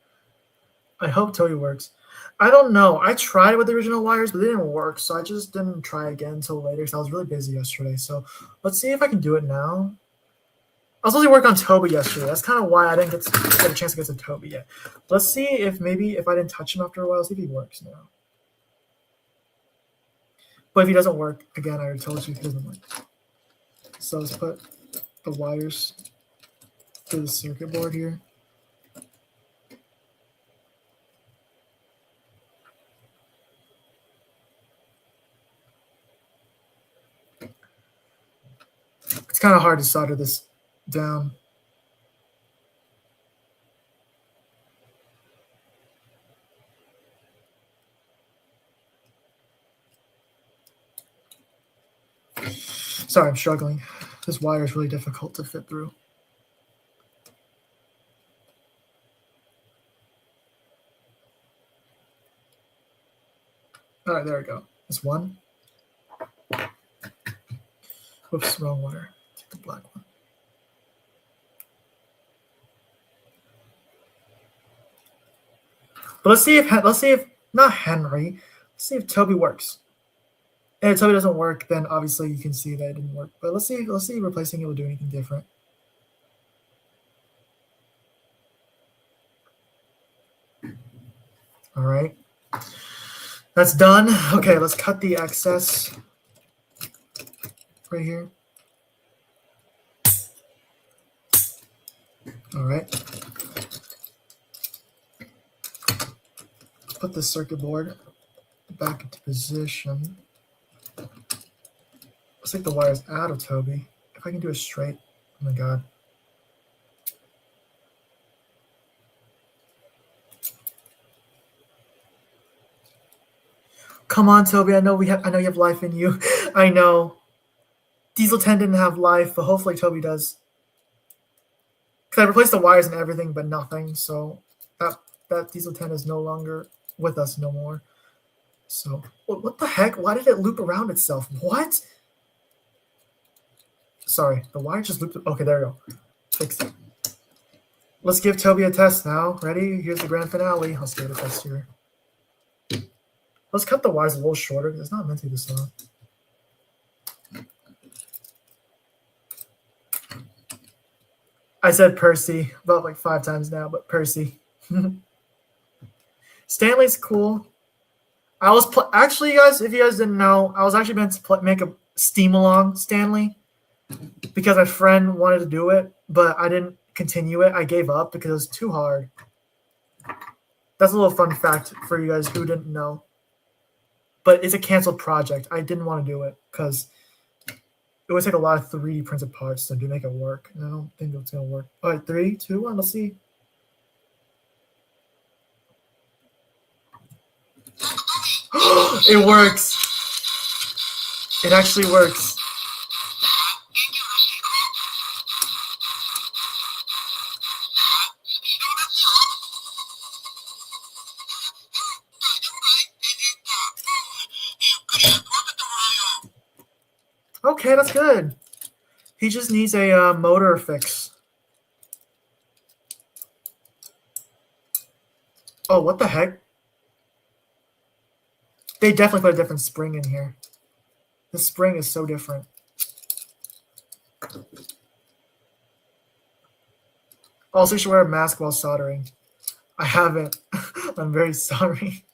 A: I hope Toby works. I don't know. I tried with the original wires, but they didn't work, so I just didn't try again until later because I was really busy yesterday. So let's see if I can do it now. I was supposed to work on Toby yesterday. That's kind of why I didn't get a chance to get to Toby yet. Let's see if maybe if I didn't touch him after a while, see if he works now. But if he doesn't work, again, I already told you he doesn't work. So let's put the wires to the circuit board here. It's kind of hard to solder this down. Sorry, I'm struggling. This wire is really difficult to fit through. All right, there we go. This one. Whoops, wrong wire. Take the black one. But let's see if not Henry. Let's see if Toby works. And if Toby doesn't work, then obviously you can see that it didn't work. But let's see if replacing it will do anything different. All right. That's done. Okay, let's cut the excess right here. All right. Put the circuit board back into position. Let's take the wires out of Toby. If I can do it straight. Oh my god. Come on, Toby. I know you have life in you. I know. Diesel 10 didn't have life, but hopefully Toby does. Because I replaced the wires and everything, but nothing. So that Diesel 10 is no longer with us no more. So what the heck? Why did it loop around itself? What? Sorry, the wire just looped. Okay, there we go. Fixed it. Let's give Toby a test now. Ready? Here's the grand finale. Let's give it a test here. Let's cut the wires a little shorter because it's not meant to be this long. I said Percy about like 5 times now, but Percy. Stanley's cool. I was actually, you guys, if you guys didn't know, I was actually meant to make a Steam along Stanley because my friend wanted to do it, but I didn't continue it. I gave up because it was too hard. That's a little fun fact for you guys who didn't know. But it's a canceled project. I didn't want to do it because it would take a lot of 3D printed parts to make it work. And I don't think it's going to work. All right, 3, 2, 1, let's see. It works. It actually works. Okay, that's good. He just needs a motor fix. Oh, what the heck? They definitely put a different spring in here. The spring is so different. Also, you should wear a mask while soldering. I haven't. I'm very sorry.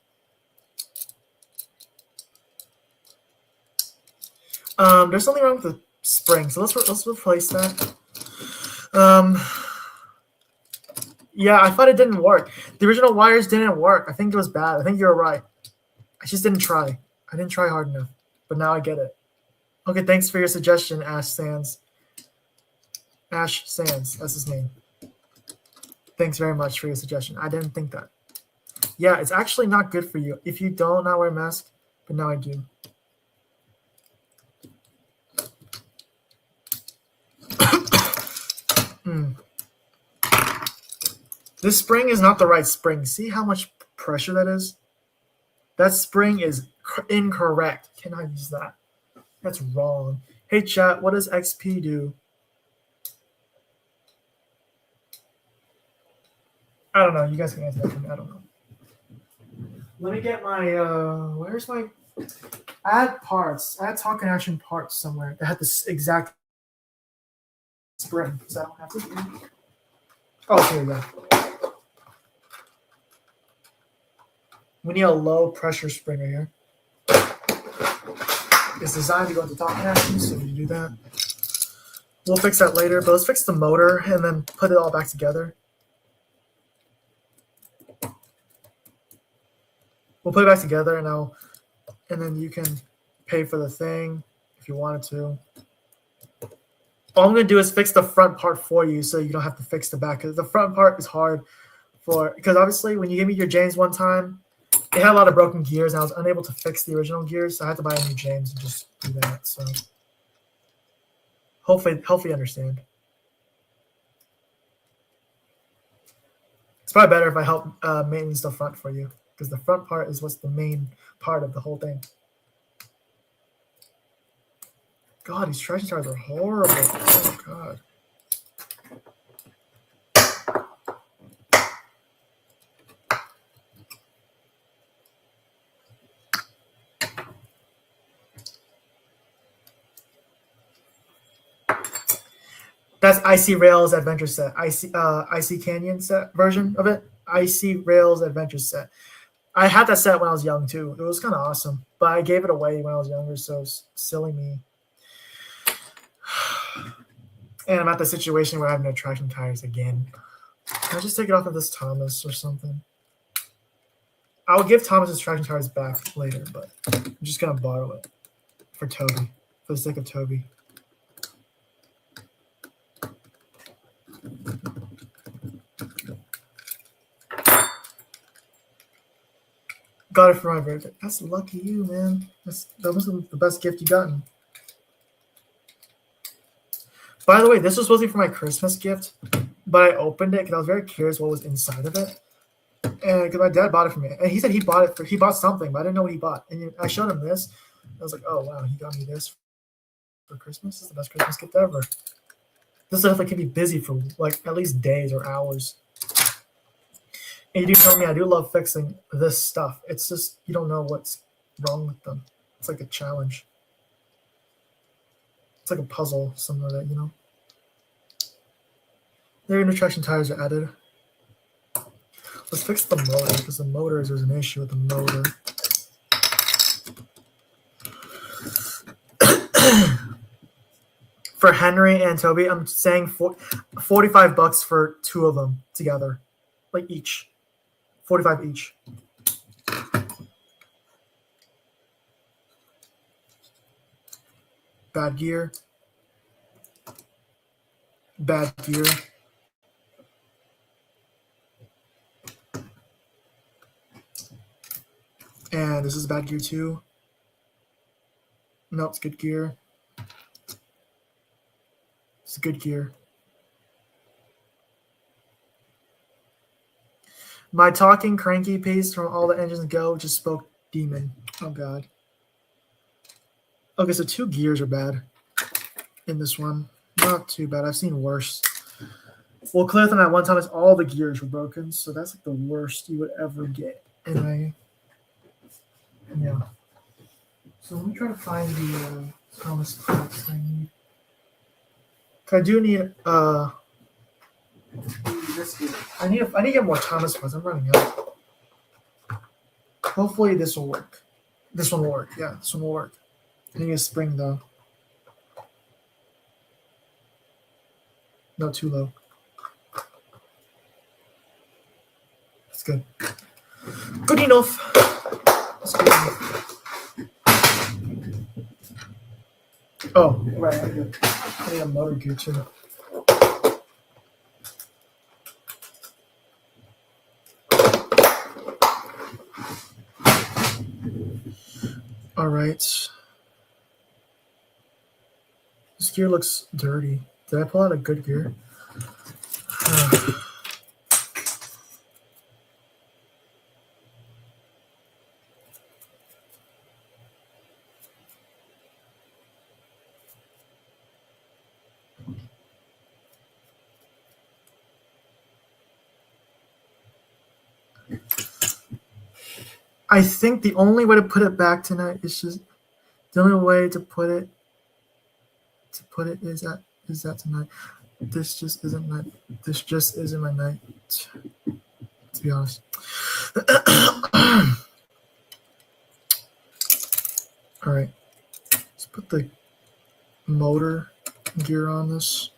A: There's something wrong with the spring, so let's replace that. Yeah, I thought it didn't work. The original wires didn't work. I think it was bad. I think you're right. I just didn't try. I didn't try hard enough, but now I get it. Okay, thanks for your suggestion, Ash Sands. Ash Sands, that's his name. Thanks very much for your suggestion. I didn't think that. Yeah, it's actually not good for you if you don't not wear a mask, but now I do. This spring is not the right spring. See how much pressure that is? That spring is incorrect. Cannot use that. That's wrong. Hey chat, what does XP do? I don't know. You guys can answer that for me. I don't know. Let me get my where's my add parts. Add talk and action parts somewhere that had this exact spring. So I don't have to do. Oh, here we go. We need a low pressure spring right here. It's designed to go into talk and action, so we do that. We'll fix that later, but let's fix the motor and then put it all back together. We'll put it back together and then you can pay for the thing if you wanted to. All I'm gonna do is fix the front part for you, so you don't have to fix the back. Because the front part is hard because obviously when you gave me your James one time, it had a lot of broken gears, and I was unable to fix the original gears, so I had to buy a new James and just do that. So hopefully you understand. It's probably better if I help maintenance the front for you, because the front part is what's the main part of the whole thing. God, these traction tires are horrible. Oh, God. That's Icy Rails Adventure Set. Icy Canyon set version of it. Icy Rails Adventure Set. I had that set when I was young too. It was kind of awesome, but I gave it away when I was younger, so silly me. And I'm at the situation where I have no traction tires again. Can I just take it off of this Thomas or something? I'll give Thomas his traction tires back later, but I'm just gonna borrow it for Toby, for the sake of Toby. Got it for my birthday. That's lucky you, man. That was the best gift you gotten. By the way, this was supposed to be for my Christmas gift, but I opened it because I was very curious what was inside of it. And because my dad bought it for me, and he said he bought something, but I didn't know what he bought. And I showed him this. I was like, oh wow, he got me this for Christmas. This is the best Christmas gift ever. This stuff can be busy for like at least days or hours. And you do know me, I do love fixing this stuff. It's just you don't know what's wrong with them. It's like a challenge. It's like a puzzle, something like that, you know. Their new traction tires are added. Let's fix the motor because the motors, there's an issue with the motor. For Henry and Toby, I'm saying $45 for two of them together, like each. 45 each. Bad gear. Bad gear. And this is bad gear too. No, it's good gear. It's a good gear. My talking cranky pace from all the engines go just spoke demon. Oh god. Okay, so 2 gears are bad in this one. Not too bad. I've seen worse. Well, Clearthon at one time is all the gears were broken, so that's like the worst you would ever get. And yeah. So let me try to find the Thomas parts I need. I do need I need to get more Thomas parts. I'm running out. Hopefully this will work. This one will work. Yeah, this one will work. I need a spring though. Not too low. That's good. Good enough. That's good enough. Oh, right. I need a motor gear too. All right. This gear looks dirty. Did I pull out a good gear? I think the only way to put it back tonight is just the only way to put it is that tonight. This just isn't my night. To be honest. All right. Let's put the motor gear on this.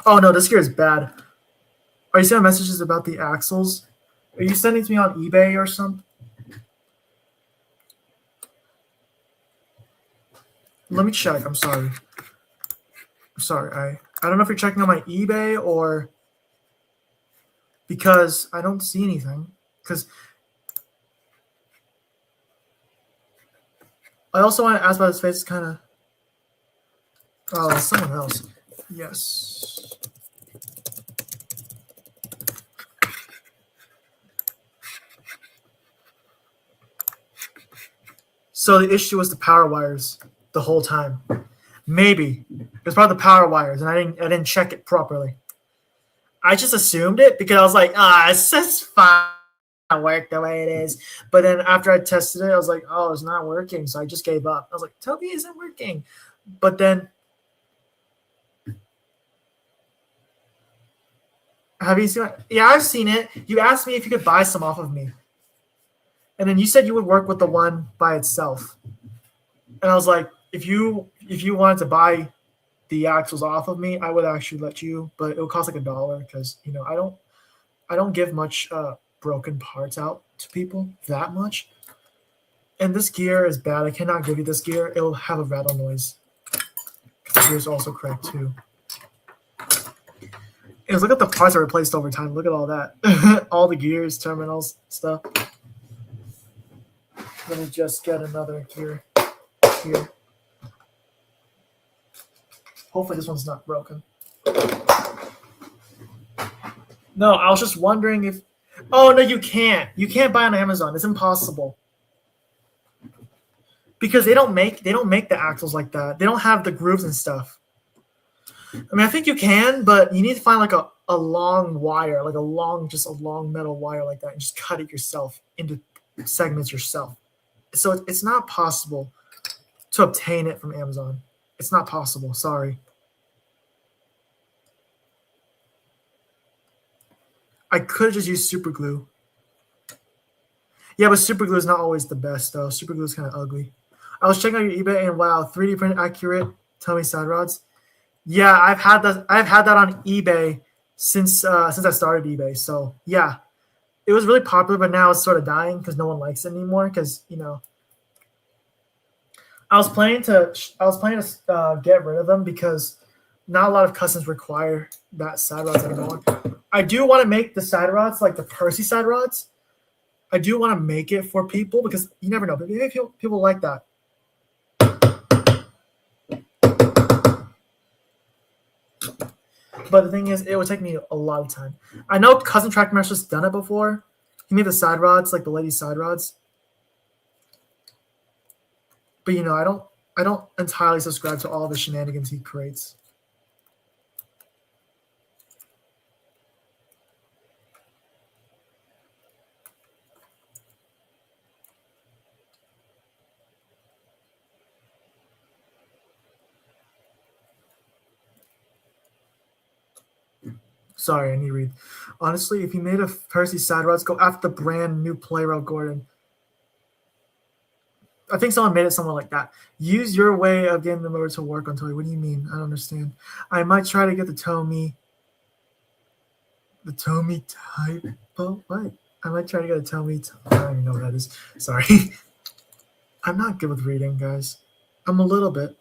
A: Oh no, this gear is bad. Are you sending messages about the axles? Are you sending to me on eBay or something? Let me check. I'm sorry. I don't know if you're checking on my eBay or because I don't see anything. Because I also want to ask about his face. Kind of. Oh, it's someone else. Yes. So the issue was the power wires the whole time. Maybe it was probably the power wires, and I didn't check it properly. I just assumed it because I was like, it's just fine. Work the way it is. But then after I tested it, I was like, oh, it's not working. So I just gave up. I was like, Toby isn't working. But then have you seen it? Yeah, I've seen it. You asked me if you could buy some off of me. And then you said you would work with the one by itself. And I was like, if you wanted to buy the axles off of me, I would actually let you, but it would cost like $1 because I don't give much broken parts out to people that much. And this gear is bad. I cannot give you this gear. It will have a rattle noise. The gear is also cracked too. And look at the parts I replaced over time. Look at all that. All the gears, terminals, stuff. Let me just get another gear here. Hopefully this one's not broken. No, I was just wondering if... Oh, no, you can't. You can't buy on Amazon. It's impossible. Because they don't make the axles like that. They don't have the grooves and stuff. I mean, I think you can, but you need to find like a long wire, like a long metal wire like that, and just cut it yourself into segments yourself. So it's not possible to obtain it from Amazon. It's not possible. Sorry. I could have just used super glue. Yeah, but super glue is not always the best though. Super glue is kind of ugly. I was checking out your eBay and wow, 3D print accurate Tommy side rods. Yeah, I've had that on eBay since I started eBay. So yeah, it was really popular, but now it's sort of dying because no one likes it anymore. Because I was planning to get rid of them because not a lot of customs require that side rods anymore. I do want to make the side rods like the Percy side rods. I do want to make it for people because you never know. Maybe people like that. But the thing is, it would take me a lot of time. I know Custom Track Master's done it before. He made the side rods, like the lady side rods. But you know, I don't entirely subscribe to all the shenanigans he creates. Sorry, I need to read. Honestly, if you made a Percy side rods, go after the brand new Playroll Gordon. I think someone made it somewhere like that. Use your way of getting the motor to work on toy. What do you mean? I don't understand. I might try to get the Tomy type. But what? I might try to get a Tomy. I don't even know what that is. Sorry. I'm not good with reading, guys. I'm a little bit.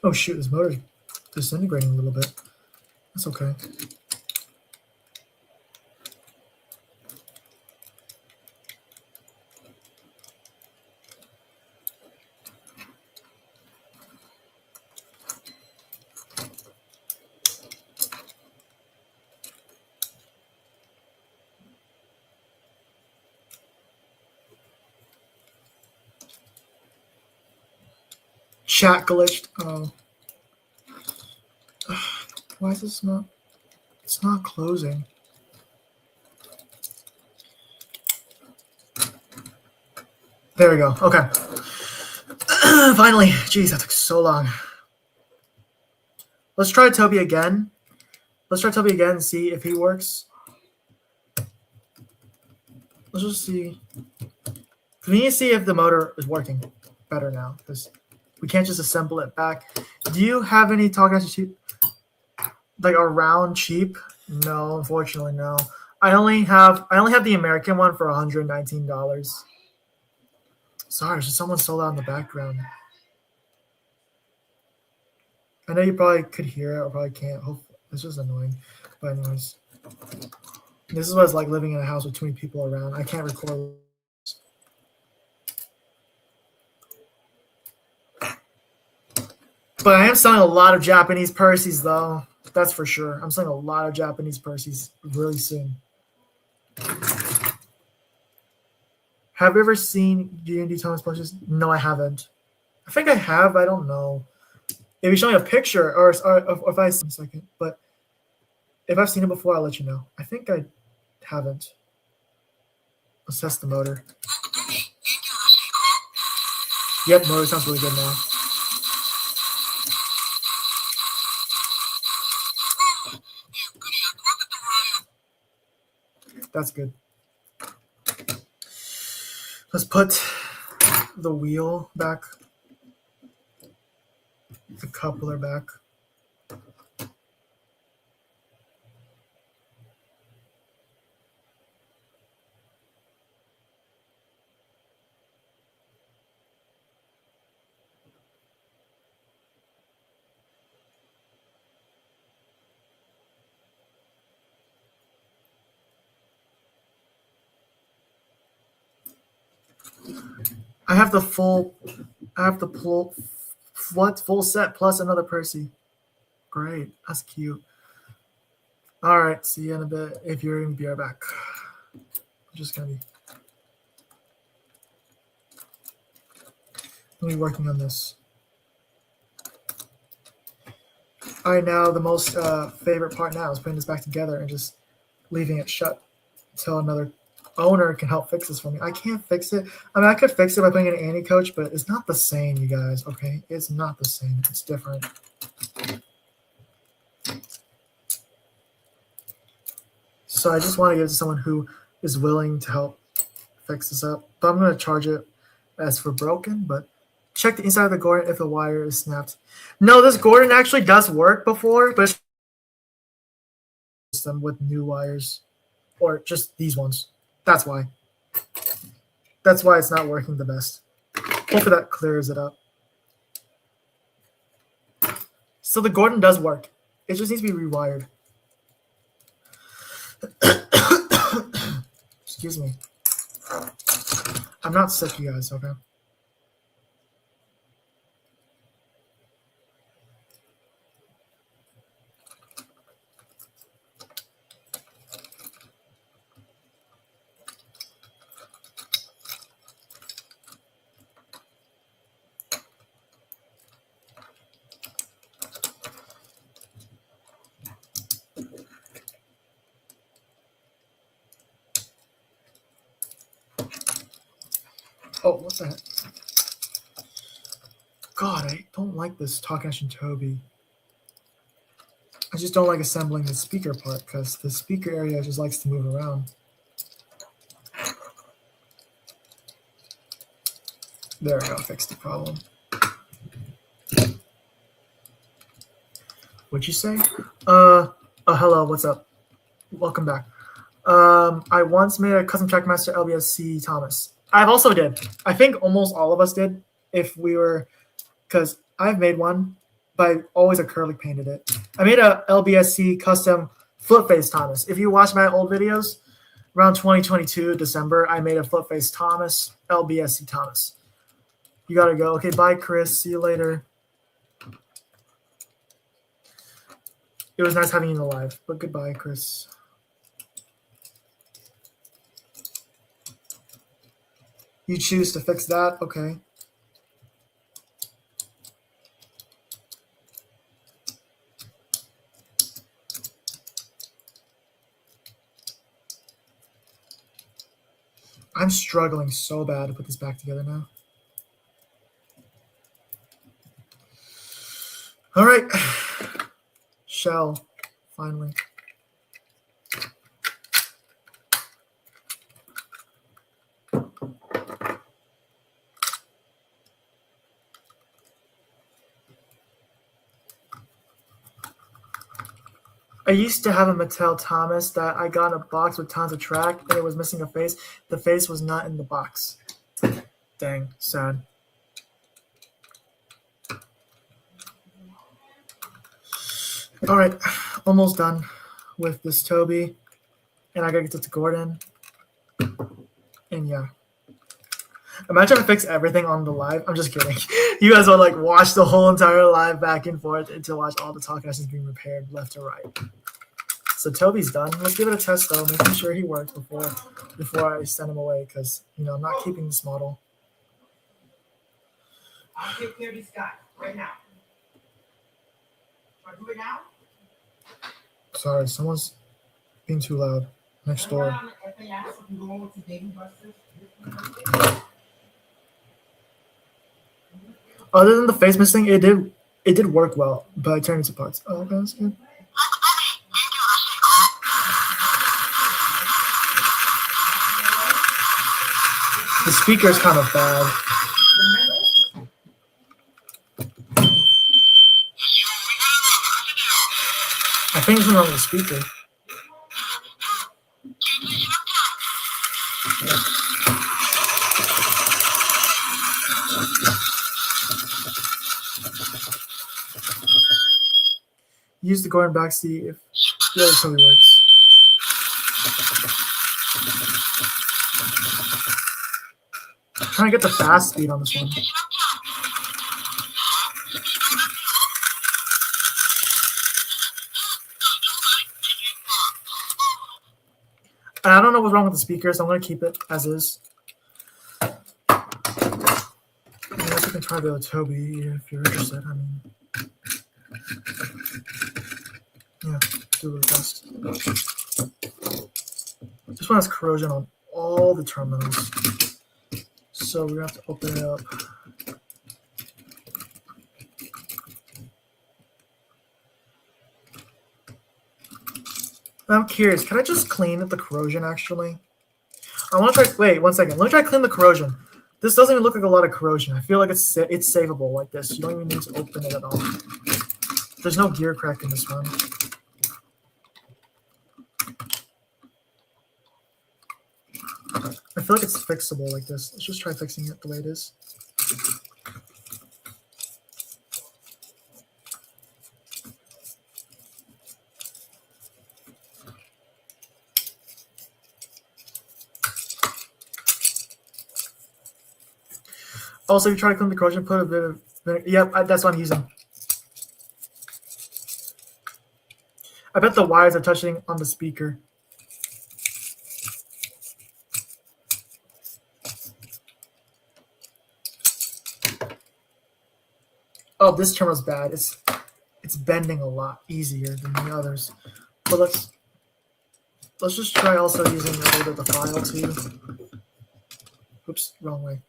A: Oh shoot, this motor's disintegrating a little bit. That's okay. Chat glitched. Oh. Why is this not? It's not closing. There we go. Okay. Finally. Jeez, that took so long. Let's try Toby again. Let's try Toby again and see if he works. Let's just see. We need to see if the motor is working better now because we can't just assemble it back. Do you have any Talking cheap? Like around cheap? No, unfortunately, no. I only have the American one for $119. Sorry, just someone so loud in the background. I know you probably could hear it or probably can't. It's just annoying. But anyways, this is what it's like living in a house with too many people around. I can't record. But I am selling a lot of Japanese Percy's though. That's for sure. I'm selling a lot of Japanese Percy's really soon. Have you ever seen D&D Thomas Percy's? No, I haven't. I think I have. I don't know. If you show me a picture or if I see a second, but if I've seen it before, I'll let you know. I think I haven't. Let's test the motor. Yep, motor sounds really good now. That's good. Let's put the wheel back, the coupler back. I have the full set plus another Percy. Great, that's cute. All right, see you in a bit. If you're gonna be right back, I'm just gonna be working on this. All right, now the most favorite part now is putting this back together and just leaving it shut until another owner can help fix this for me. I can't fix it. I mean, I could fix it by putting in an anti-coach, but it's not the same, you guys, okay? It's not the same. It's different. So I just want to give it to someone who is willing to help fix this up, but I'm going to charge it as for broken, but check the inside of the Gordon if the wire is snapped. No, this Gordon actually does work before, but it's them with new wires or just these ones. That's why. That's why it's not working the best. Hopefully that clears it up. So the Gordon does work. It just needs to be rewired. Excuse me. I'm not sick, you guys, okay? Oh, what the heck? God, I don't like this Takahashi Toby. I just don't like assembling the speaker part because the speaker area just likes to move around. There we go, fixed the problem. What'd you say? Hello, what's up? Welcome back. I once made a custom Trackmaster LBSC Thomas. I've also did. I think almost all of us did if we were, because I've made one, but I always acrylic painted it. I made a LBSC custom flip face Thomas. If you watch my old videos, around 2022 December, I made a flip face Thomas, LBSC Thomas. You gotta go. Okay, bye, Chris. See you later. It was nice having you in the live, but goodbye, Chris. You choose to fix that? Okay. I'm struggling so bad to put this back together now. All right. Shell, finally. I used to have a Mattel Thomas that I got in a box with tons of track, and it was missing a face. The face was not in the box. Dang, sad. All right, almost done with this Toby, and I gotta get to Gordon. And yeah. Imagine if I fix everything on the live. I'm just kidding. You guys would like watch the whole entire live back and forth to watch all the Talkcasters being repaired left to right. So Toby's done. Let's give it a test though, making sure he works before I send him away, because I'm not keeping this model.
B: I'll take care of this guy right now. I'll do it now.
A: Sorry, someone's being too loud next door. Other than the face missing, it did work well, but I turned it to parts. Oh, okay, that's good. The speaker is kind of bad. I think it's wrong with the speaker. Use the Gordon back, see if the other totally works. I'm trying to get the fast speed on this one. And I don't know what's wrong with the speaker, so I'm going to keep it as is. Unless you can try the Toby if you're interested. I mean, yeah, do the best. This one has corrosion on all the terminals, so we're going to have to open it up. I'm curious, can I just clean the corrosion actually? I want to try. Wait, 1 second. Let me try to clean the corrosion. This doesn't even look like a lot of corrosion. I feel like it's savable like this. You don't even need to open it at all. There's no gear crack in this one. I feel like it's fixable like this. Let's just try fixing it the way it is. Also, if you try to clean the corrosion, put a bit of vinegar. Yep, that's what I'm using. I bet the wires are touching on the speaker. Oh, this terminal's bad. It's bending a lot easier than the others. But let's just try also using a little bit of the file too. Oops, wrong way.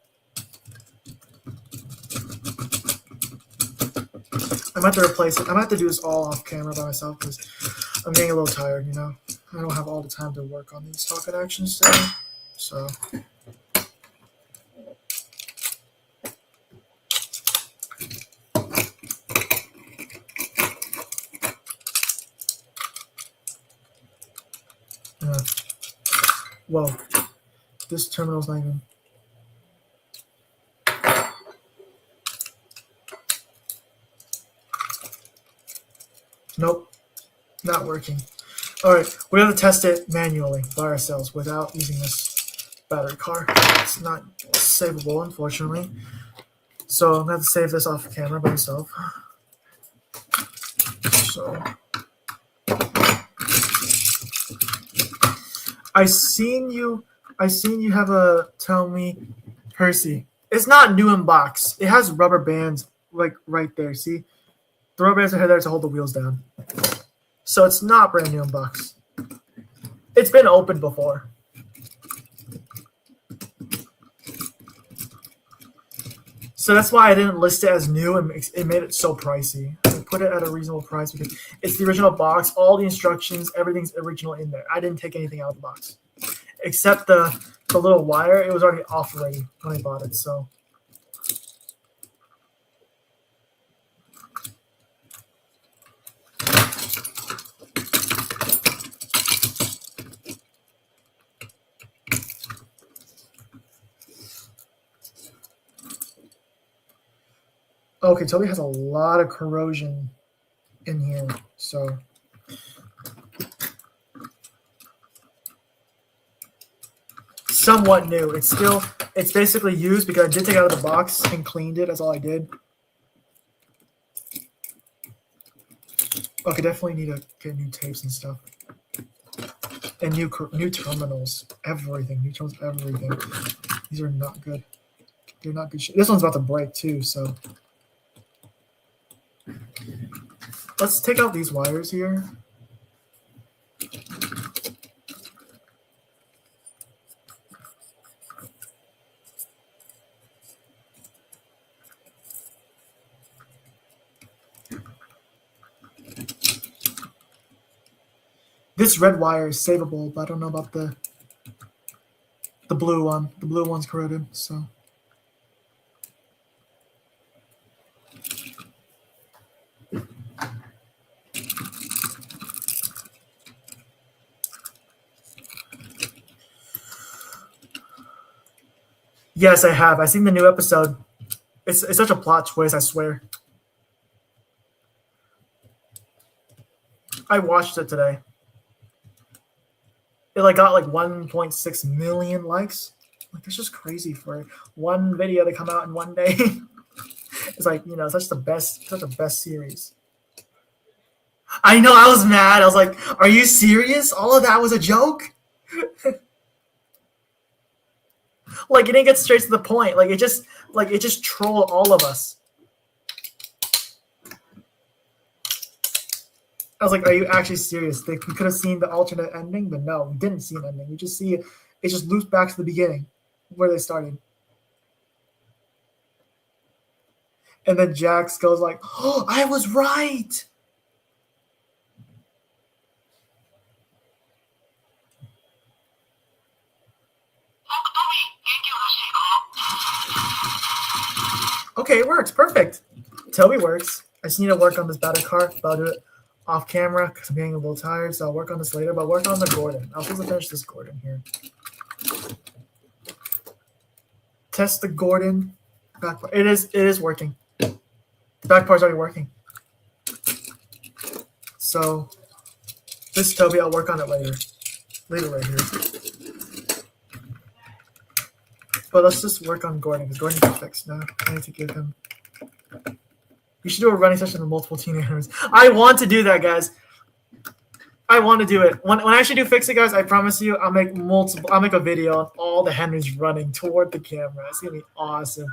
A: I might have to replace it. I might have to do this all off camera by myself because I'm getting a little tired, you know. I don't have all the time to work on these talking actions today. So whoa. This terminal's not even. Nope, not working. All right, we have to test it manually by ourselves without using this battery car. It's not savable, unfortunately. So I'm gonna have to save this off camera by myself. So I seen you have a tell me, Percy. It's not new in box. It has rubber bands like right there. See? The rubber bands are there to hold the wheels down. So it's not brand new in box. It's been opened before. So that's why I didn't list it as new, and it made it so pricey. I put it at a reasonable price because it's the original box. All the instructions, everything's original in there. I didn't take anything out of the box. Except the little wire. It was already off already when I bought it, so. Okay, Toby has a lot of corrosion in here, so. Somewhat new. It's basically used because I did take it out of the box and cleaned it. That's all I did. Okay, definitely need to get new tapes and stuff. And new terminals. Everything. New terminals, everything. These are not good. They're not good shit. This one's about to break too, so. Let's take out these wires here. This red wire is savable, but I don't know about the blue one. The blue one's corroded, so. Yes, I have. I've seen the new episode. It's such a plot twist, I swear. I watched it today. It got 1.6 million likes. That's just crazy for one video to come out in one day. It's such the best series. I know, I was mad. I was like, are you serious? All of that was a joke? It didn't get straight to the point. It just trolled all of us. I was like, are you actually serious? We could have seen the alternate ending, but no, we didn't see an ending. We just see it just loops back to the beginning where they started. And then Jax goes like, oh, I was right. Okay, it works. Perfect. Toby works. I just need to work on this battle card, but I'll do it off camera because I'm getting a little tired, so I'll work on this later, but work on the Gordon. I'm supposed to finish this Gordon here. Test the Gordon. Back part. It is working. The back part's already working. So this Toby, I'll work on it later. Later right here. But let's just work on Gordon, because Gordon can fix now. I need to give him. You should do a running session with multiple teenagers. I want to do that, guys. I want to do it. When I actually do fix it, guys, I promise you, I'll make a video on all the Henrys running toward the camera. It's gonna be awesome.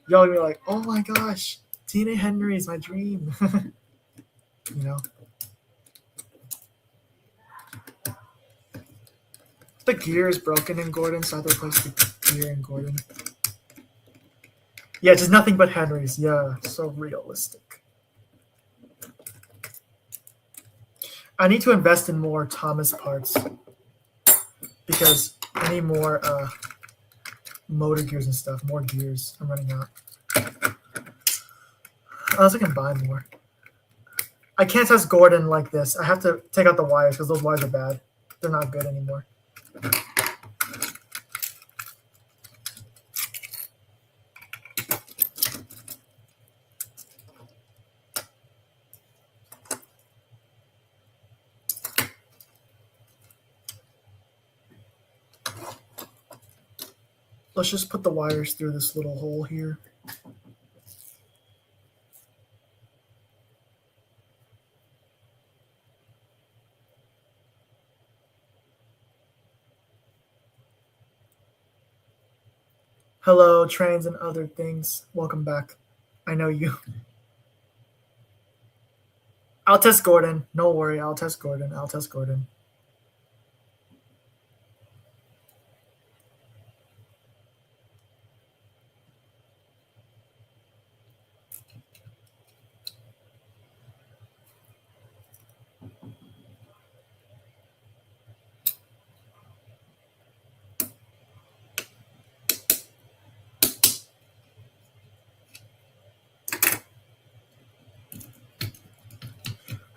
A: Y'all gonna be like, oh my gosh, Teenage Henry is my dream. You know. The gear is broken in Gordon, so I have to replace the gear in Gordon. Yeah, just nothing but Henrys. Yeah, so realistic. I need to invest in more Thomas parts because I need more motor gears and stuff, more gears. I'm running out. Unless I can buy more. I can't test Gordon like this. I have to take out the wires because those wires are bad. They're not good anymore. Let's just put the wires through this little hole here. Hello, trains and other things. Welcome back. I know you. I'll test Gordon. No worry, I'll test Gordon. I'll test Gordon.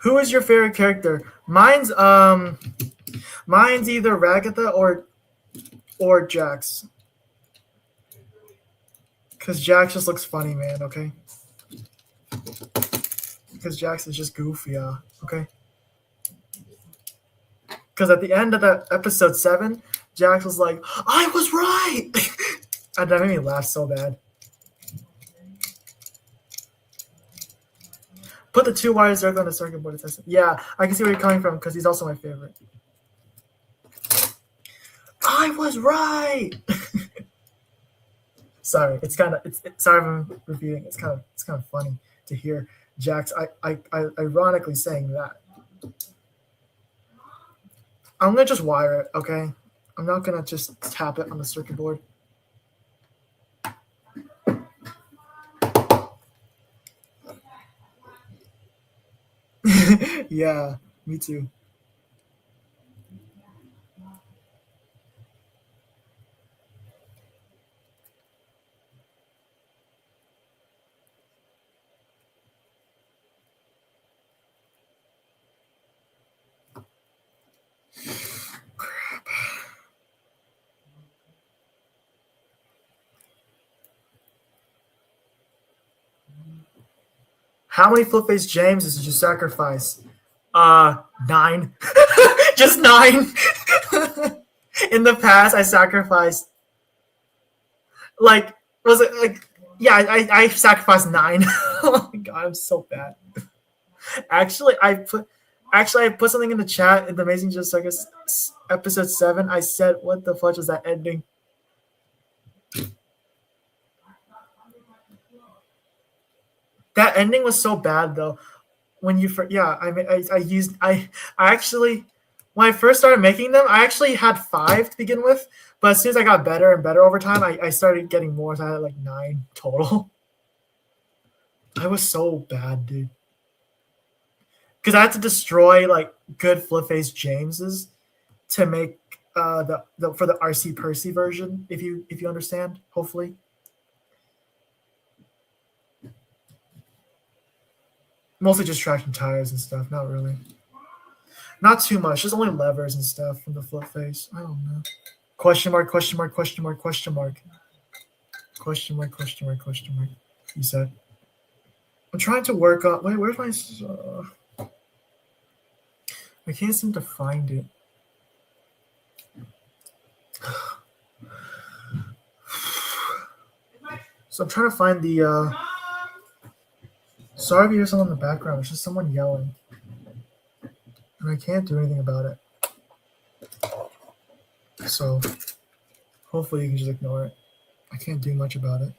A: Who is your favorite character? Mine's either Ragatha or Jax. Cause Jax just looks funny, man, okay? Because Jax is just goofy, okay? Because at the end of that episode 7, Jax was like, I was right! And that made me laugh so bad. Put the 2 wires directly on the circuit board. Yeah, I can see where you're coming from because he's also my favorite. I was right. Sorry, it's sorry if I'm repeating. It's kind of funny to hear Jax I ironically saying that. I'm gonna just wire it, okay? I'm not gonna just tap it on the circuit board. Yeah, me too. Crap. How many flip-face Jameses did you sacrifice? 9. Just 9. In the past, I sacrificed I sacrificed 9. Oh my god, I'm so bad. Actually, I put something in the chat in the Amazing Just Circus episode 7. I said, what the fudge was that ending? That ending was so bad though. When you actually when I first started making them, I actually had 5 to begin with, but as soon as I got better and better over time, I started getting more. So I had like 9 total. I was so bad, dude. Because I had to destroy like good flip-face Jameses to make for the RC Percy version. If you understand, hopefully. Mostly just traction tires and stuff. Not really. Not too much. Just only levers and stuff from the flip face. I don't know. Question mark, question mark, question mark, question mark. Question mark, question mark, question mark. You said. I'm trying to work on. Wait, where's my. I can't seem to find it. So I'm trying to find the. Sorry if you hear someone in the background. It's just someone yelling. And I can't do anything about it. So hopefully you can just ignore it. I can't do much about it.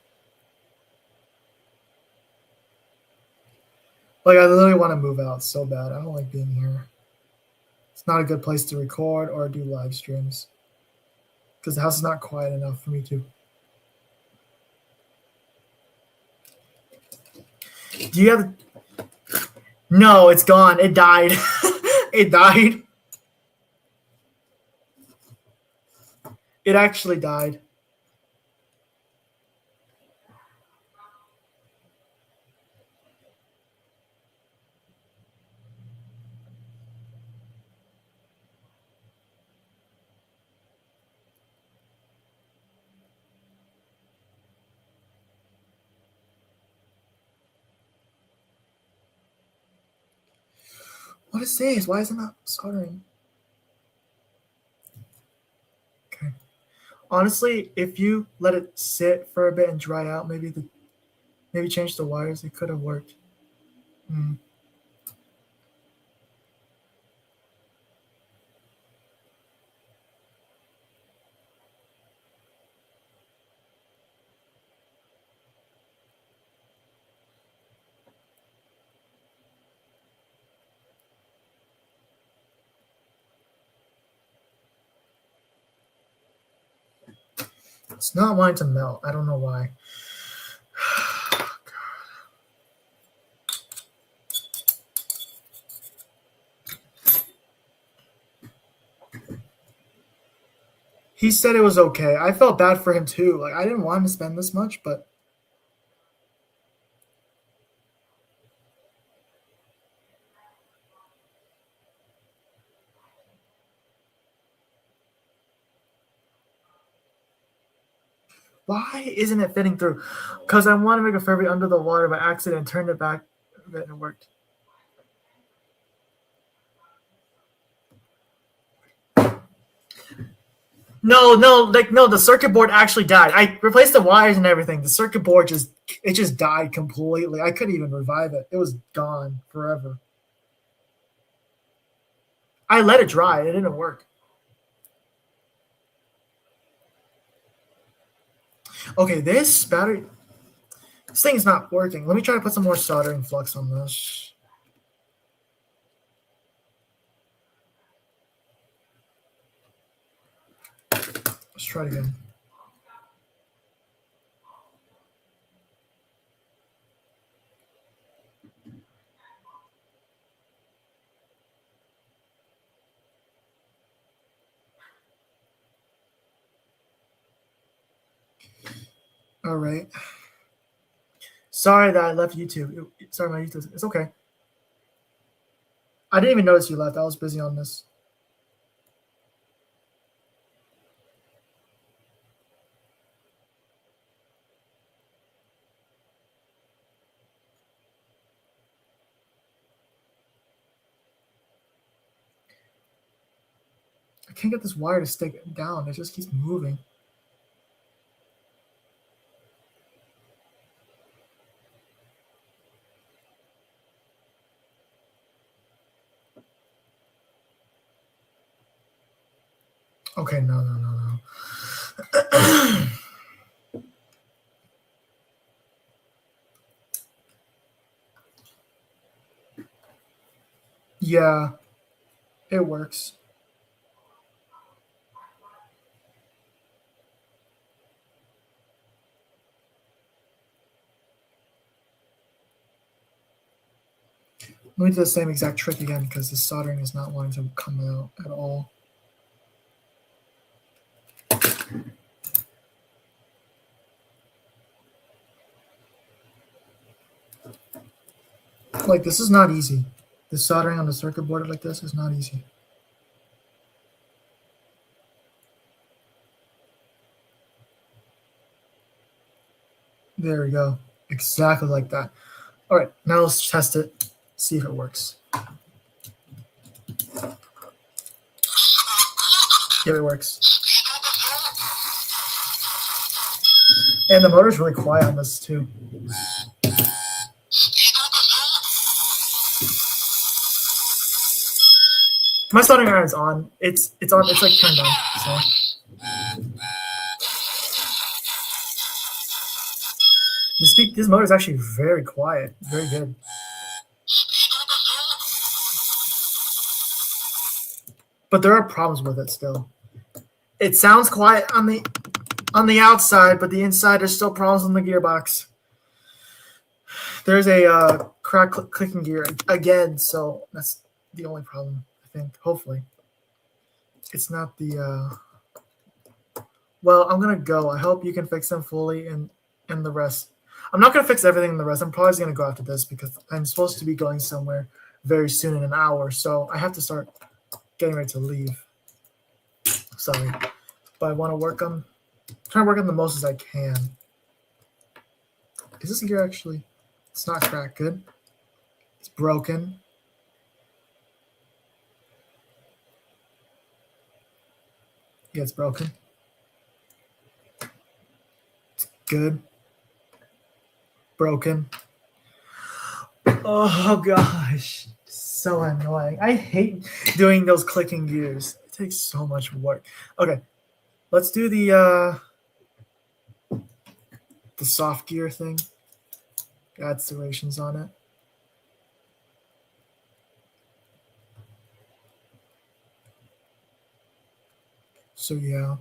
A: Like, I literally want to move out so bad. I don't like being here. It's not a good place to record or do live streams. Because the house is not quiet enough for me to. Do you have... No, it's gone. It died. It died. It actually died. What is this? Why is it not soldering? Okay. Honestly, if you let it sit for a bit and dry out, maybe change the wires. It could have worked. It's not wanting to melt. I don't know why. He said it was okay. I felt bad for him too. Like, I didn't want him to spend this much, but why isn't it fitting through? Because I want to make a Furby under the water by accident and turned it back a bit and it worked. No, the circuit board actually died. I replaced the wires and everything. The circuit board just died completely. I couldn't even revive it. It was gone forever. I let it dry. It didn't work. Okay, this battery... This thing's not working. Let me try to put some more soldering flux on this. Let's try it again. All right. Sorry that I left YouTube. Sorry, my YouTube. It's okay. I didn't even notice you left. I was busy on this. I can't get this wire to stick down. It just keeps moving. Okay, no. Yeah, it works. Let me do the same exact trick again because the soldering is not wanting to come out at all. Like, this is not easy. The soldering on the circuit board like this is not easy. There we go. Exactly like that. All right, now let's test it, see if it works. Yeah, it works. And the motor's really quiet on this too. My soldering iron's on. It's on. It's like turned on. So this motor is actually very quiet. Very good. But there are problems with it still. It sounds quiet on the outside, but the inside there's still problems in the gearbox. There's a crack clicking gear again, so that's the only problem, I think. Hopefully, it's not the. Well, I'm gonna go. I hope you can fix them fully and the rest. I'm not gonna fix everything in the rest. I'm probably just gonna go after this because I'm supposed to be going somewhere very soon in an hour, so I have to start getting ready to leave. Sorry, but I want to work on. Try to work on the most as I can. Is this gear actually? It's not cracked. Good. It's broken. Yeah, it's broken. It's good. Broken. Oh gosh, so annoying. I hate doing those clicking gears. It takes so much work. Okay, let's do the soft gear thing. Add serrations on it. So yeah.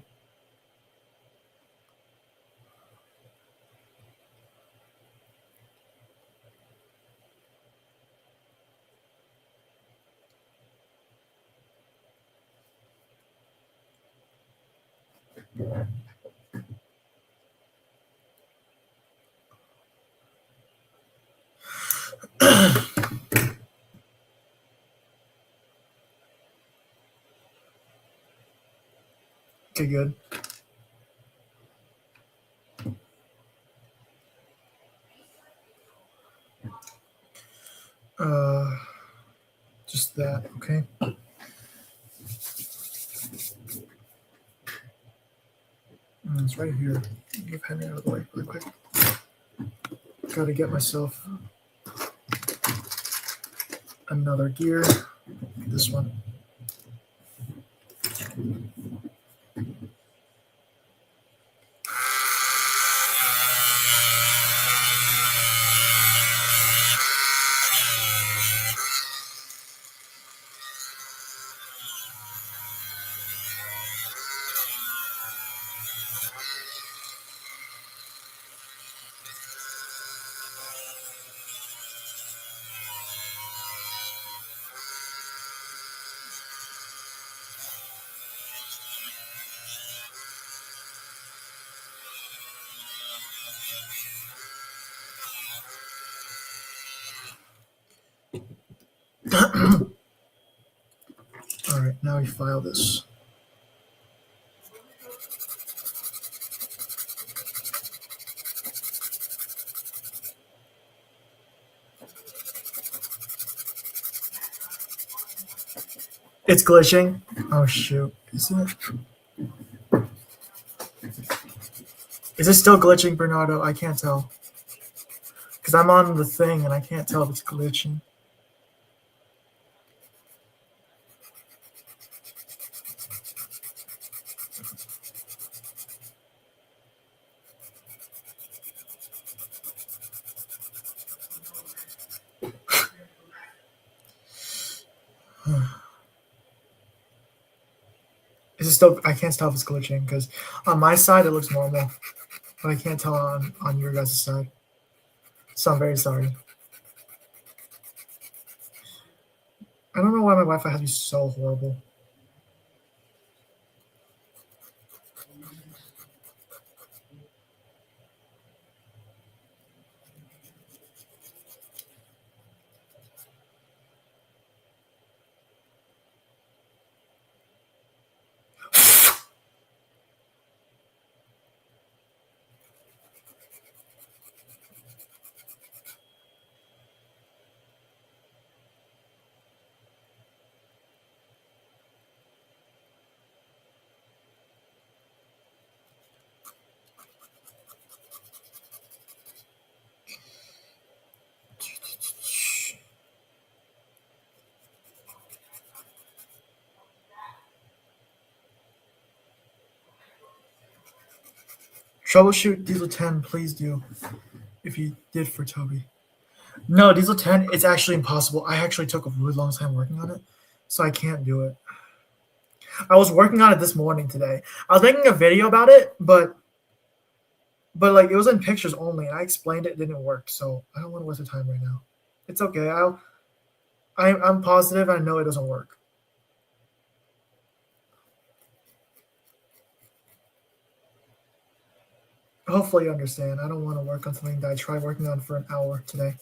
A: Okay, good. Just that, okay. It's right here. Move Henry out of the way really quick. Gotta get myself another gear. This one. All right, now we file this. It's glitching. Oh shoot. Is it? Is it still glitching, Bernardo? I can't tell. Because I'm on the thing and I can't tell if it's glitching. Is it still? I can't tell if it's glitching because on my side it looks normal, but I can't tell on your guys' side. So I'm very sorry. I don't know why my Wi-Fi has to be so horrible. Troubleshoot Diesel 10, please do. If you did for Toby. No, Diesel 10, it's actually impossible. I actually took a really long time working on it, so I can't do it. I was working on it this morning today. I was making a video about it, but like it was in pictures only, and I explained it didn't work, so I don't want to waste the time right now. It's okay. I'm positive. I know it doesn't work. Hopefully you understand. I don't want to work on something that I tried working on for an hour today.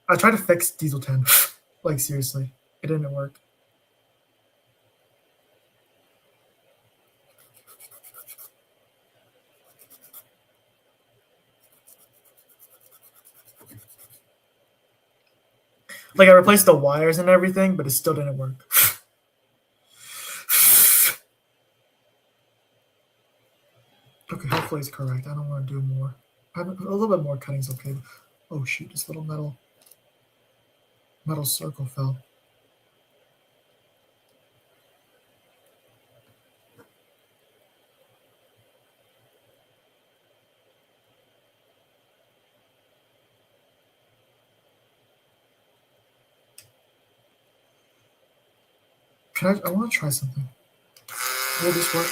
A: I tried to fix Diesel 10. Like seriously, it didn't work. Like I replaced the wires and everything, but it still didn't work. Okay, hopefully it's correct. I don't want to do more. A little bit more cutting's okay. Oh shoot, this little metal circle fell. I want to try something. Will this work?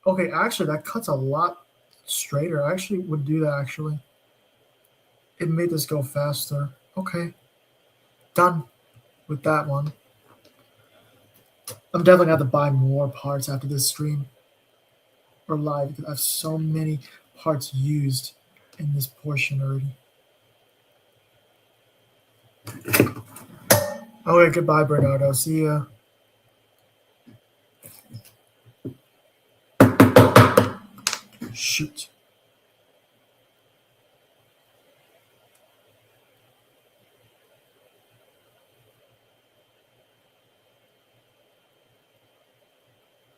A: Okay, actually, that cuts a lot straighter. I actually would do that, actually. It made this go faster. Okay. Done with that one. I'm definitely going to have to buy more parts after this stream or live because I have so many parts used in this portion already. Okay, goodbye, Bernardo. See ya. Shoot.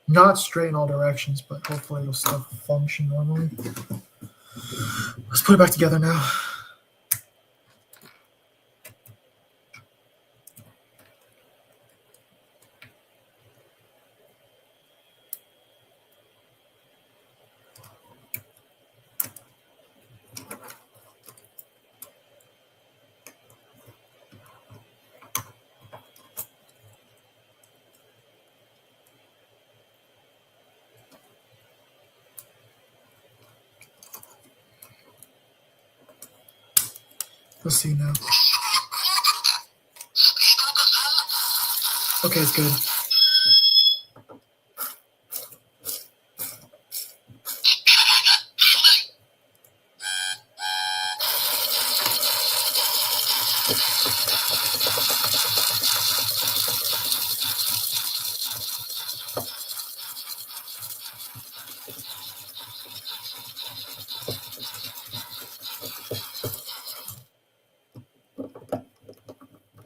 A: Not straight in all directions, but hopefully it'll still function normally. Let's put it back together now. Let's see now. Okay, it's good.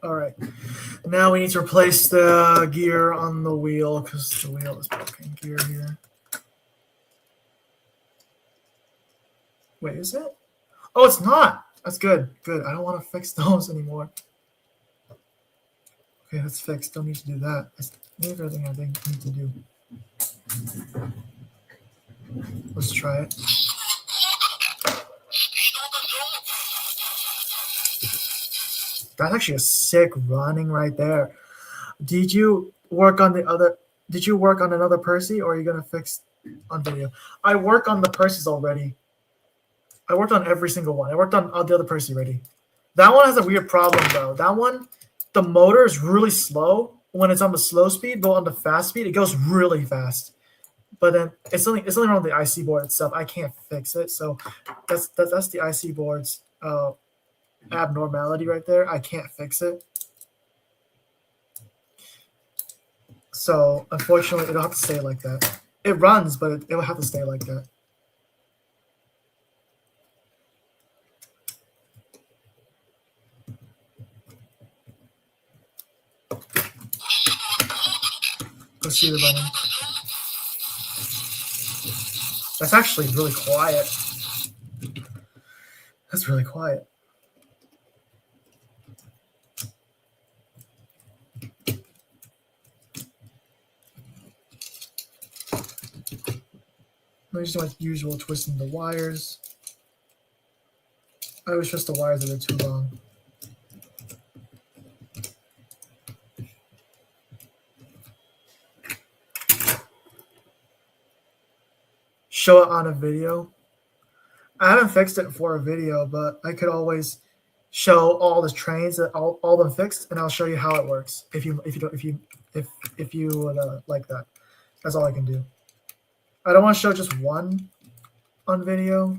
A: All right. Now we need to replace the gear on the wheel because the wheel is broken gear here. Wait, is it? Oh, it's not. That's good. Good. I don't want to fix those anymore. Okay, that's fixed. Don't need to do that. That's everything I think I need to do. Let's try it. That's actually a sick running right there. Did you work on another Percy, or are you gonna fix on video? I work on the Percys already. I worked on every single one. I worked on the other Percy already. That one has a weird problem though. That one, the motor is really slow when it's on the slow speed, but on the fast speed, it goes really fast. But then it's only wrong with the IC board itself. I can't fix it. So that's the IC board's abnormality right there. I can't fix it. So unfortunately, it'll have to stay like that. It runs, but it'll have to stay like that. Let's see the button. That's actually really quiet. That's really quiet. I'm just doing my usual twisting the wires. I always twist the wires that are too long. Show it on a video. I haven't fixed it for a video, but I could always show all the trains that all them fixed, and I'll show you how it works. If you would like that, that's all I can do. I don't want to show just one on video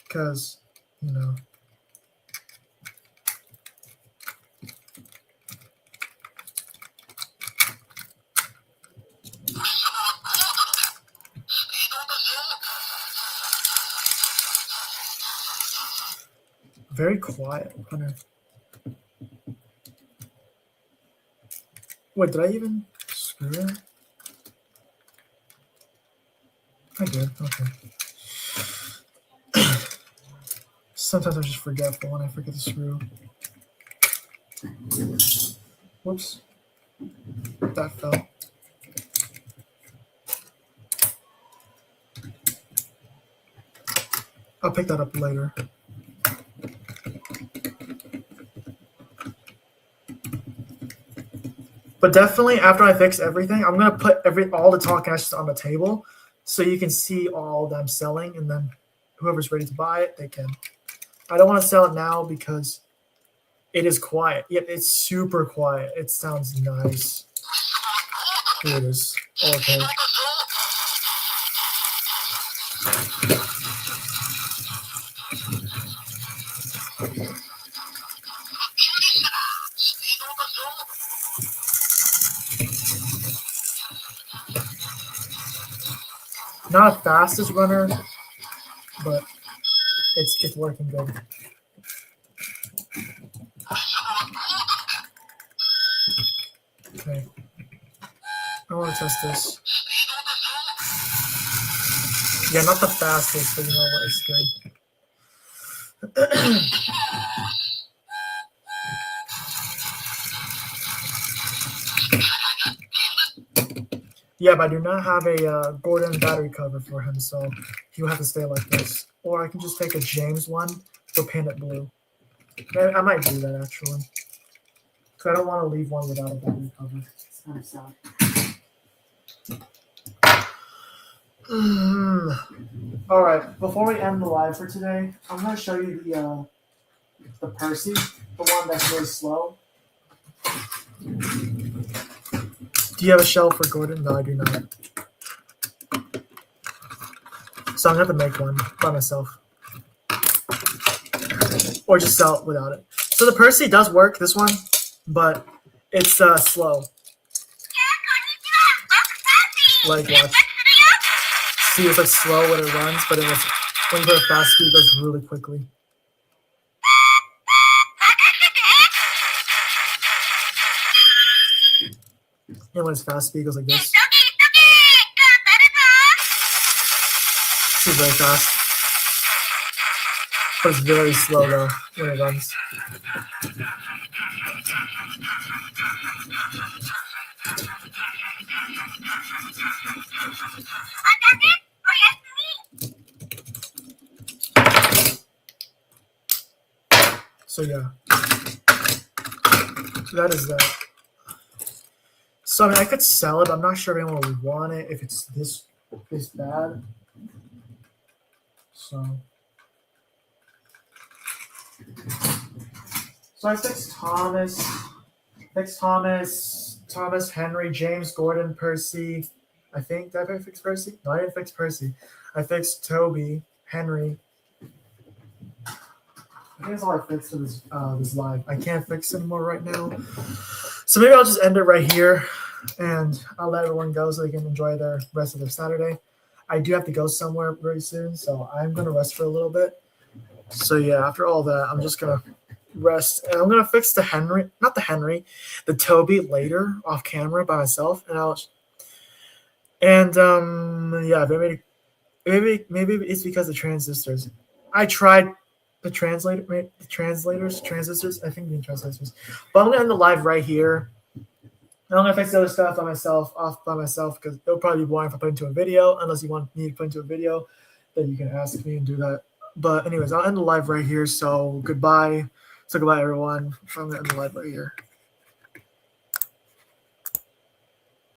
A: because you know. Very quiet, Hunter. Wait, did I even screw it? I did, okay. Sometimes I'm just forgetful when I forget to screw. Whoops. That fell. I'll pick that up later. But definitely after I fix everything, I'm gonna put all the tall connections on the table so you can see all them selling, and then whoever's ready to buy it, they can. I don't want to sell it now because it is quiet. Yep, it's super quiet. It sounds nice. Here it is. Okay. Not a fastest runner, but it's working good. Okay. I want to test this. Yeah, not the fastest, but you know what? It's good. Yeah, but I do not have a Gordon battery cover for him, so he'll have to stay like this. Or I can just take a James one or paint it blue. I might do that actually. Because I don't want to leave one without a battery cover. It's kind of sad. All right, before we end the live for today, I'm going to show you the Percy, the one that's really slow. Do you have a shell for Gordon? No, I do not. So I'm going to have to make one by myself. Or just sell it without it. So the Percy does work, this one, but it's slow. Like, watch. See, it's like slow when it runs, but when you go fast speed, it goes really quickly. And when it's fast speed, it goes like this. It's very fast. But it's very slow though when it runs. So yeah. So that is that. So I mean I could sell it, but I'm not sure if anyone would want it if it's this bad. So I fixed Thomas, Henry, James, Gordon, Percy. I think, did I fix Percy? No, I didn't fix Percy. I fixed Toby, Henry. I think that's all I fixed for this live. I can't fix anymore right now. So maybe I'll just end it right here. and I'll let everyone go so they can enjoy their rest of their Saturday. I do have to go somewhere very soon, so I'm gonna rest for a little bit. So yeah, after all that, I'm just gonna rest, and I'm gonna fix the Toby later off camera by myself, and yeah, maybe it's because of transistors. I tried the transistors. I think the transistors, but I'm gonna end the live right here. I'm gonna fix the other stuff off by myself, because it'll probably be boring if I put into a video. Unless you want me to put into a video, then you can ask me and do that. But anyways, I'll end the live right here. So goodbye. So goodbye, everyone. I'm gonna end the live right here.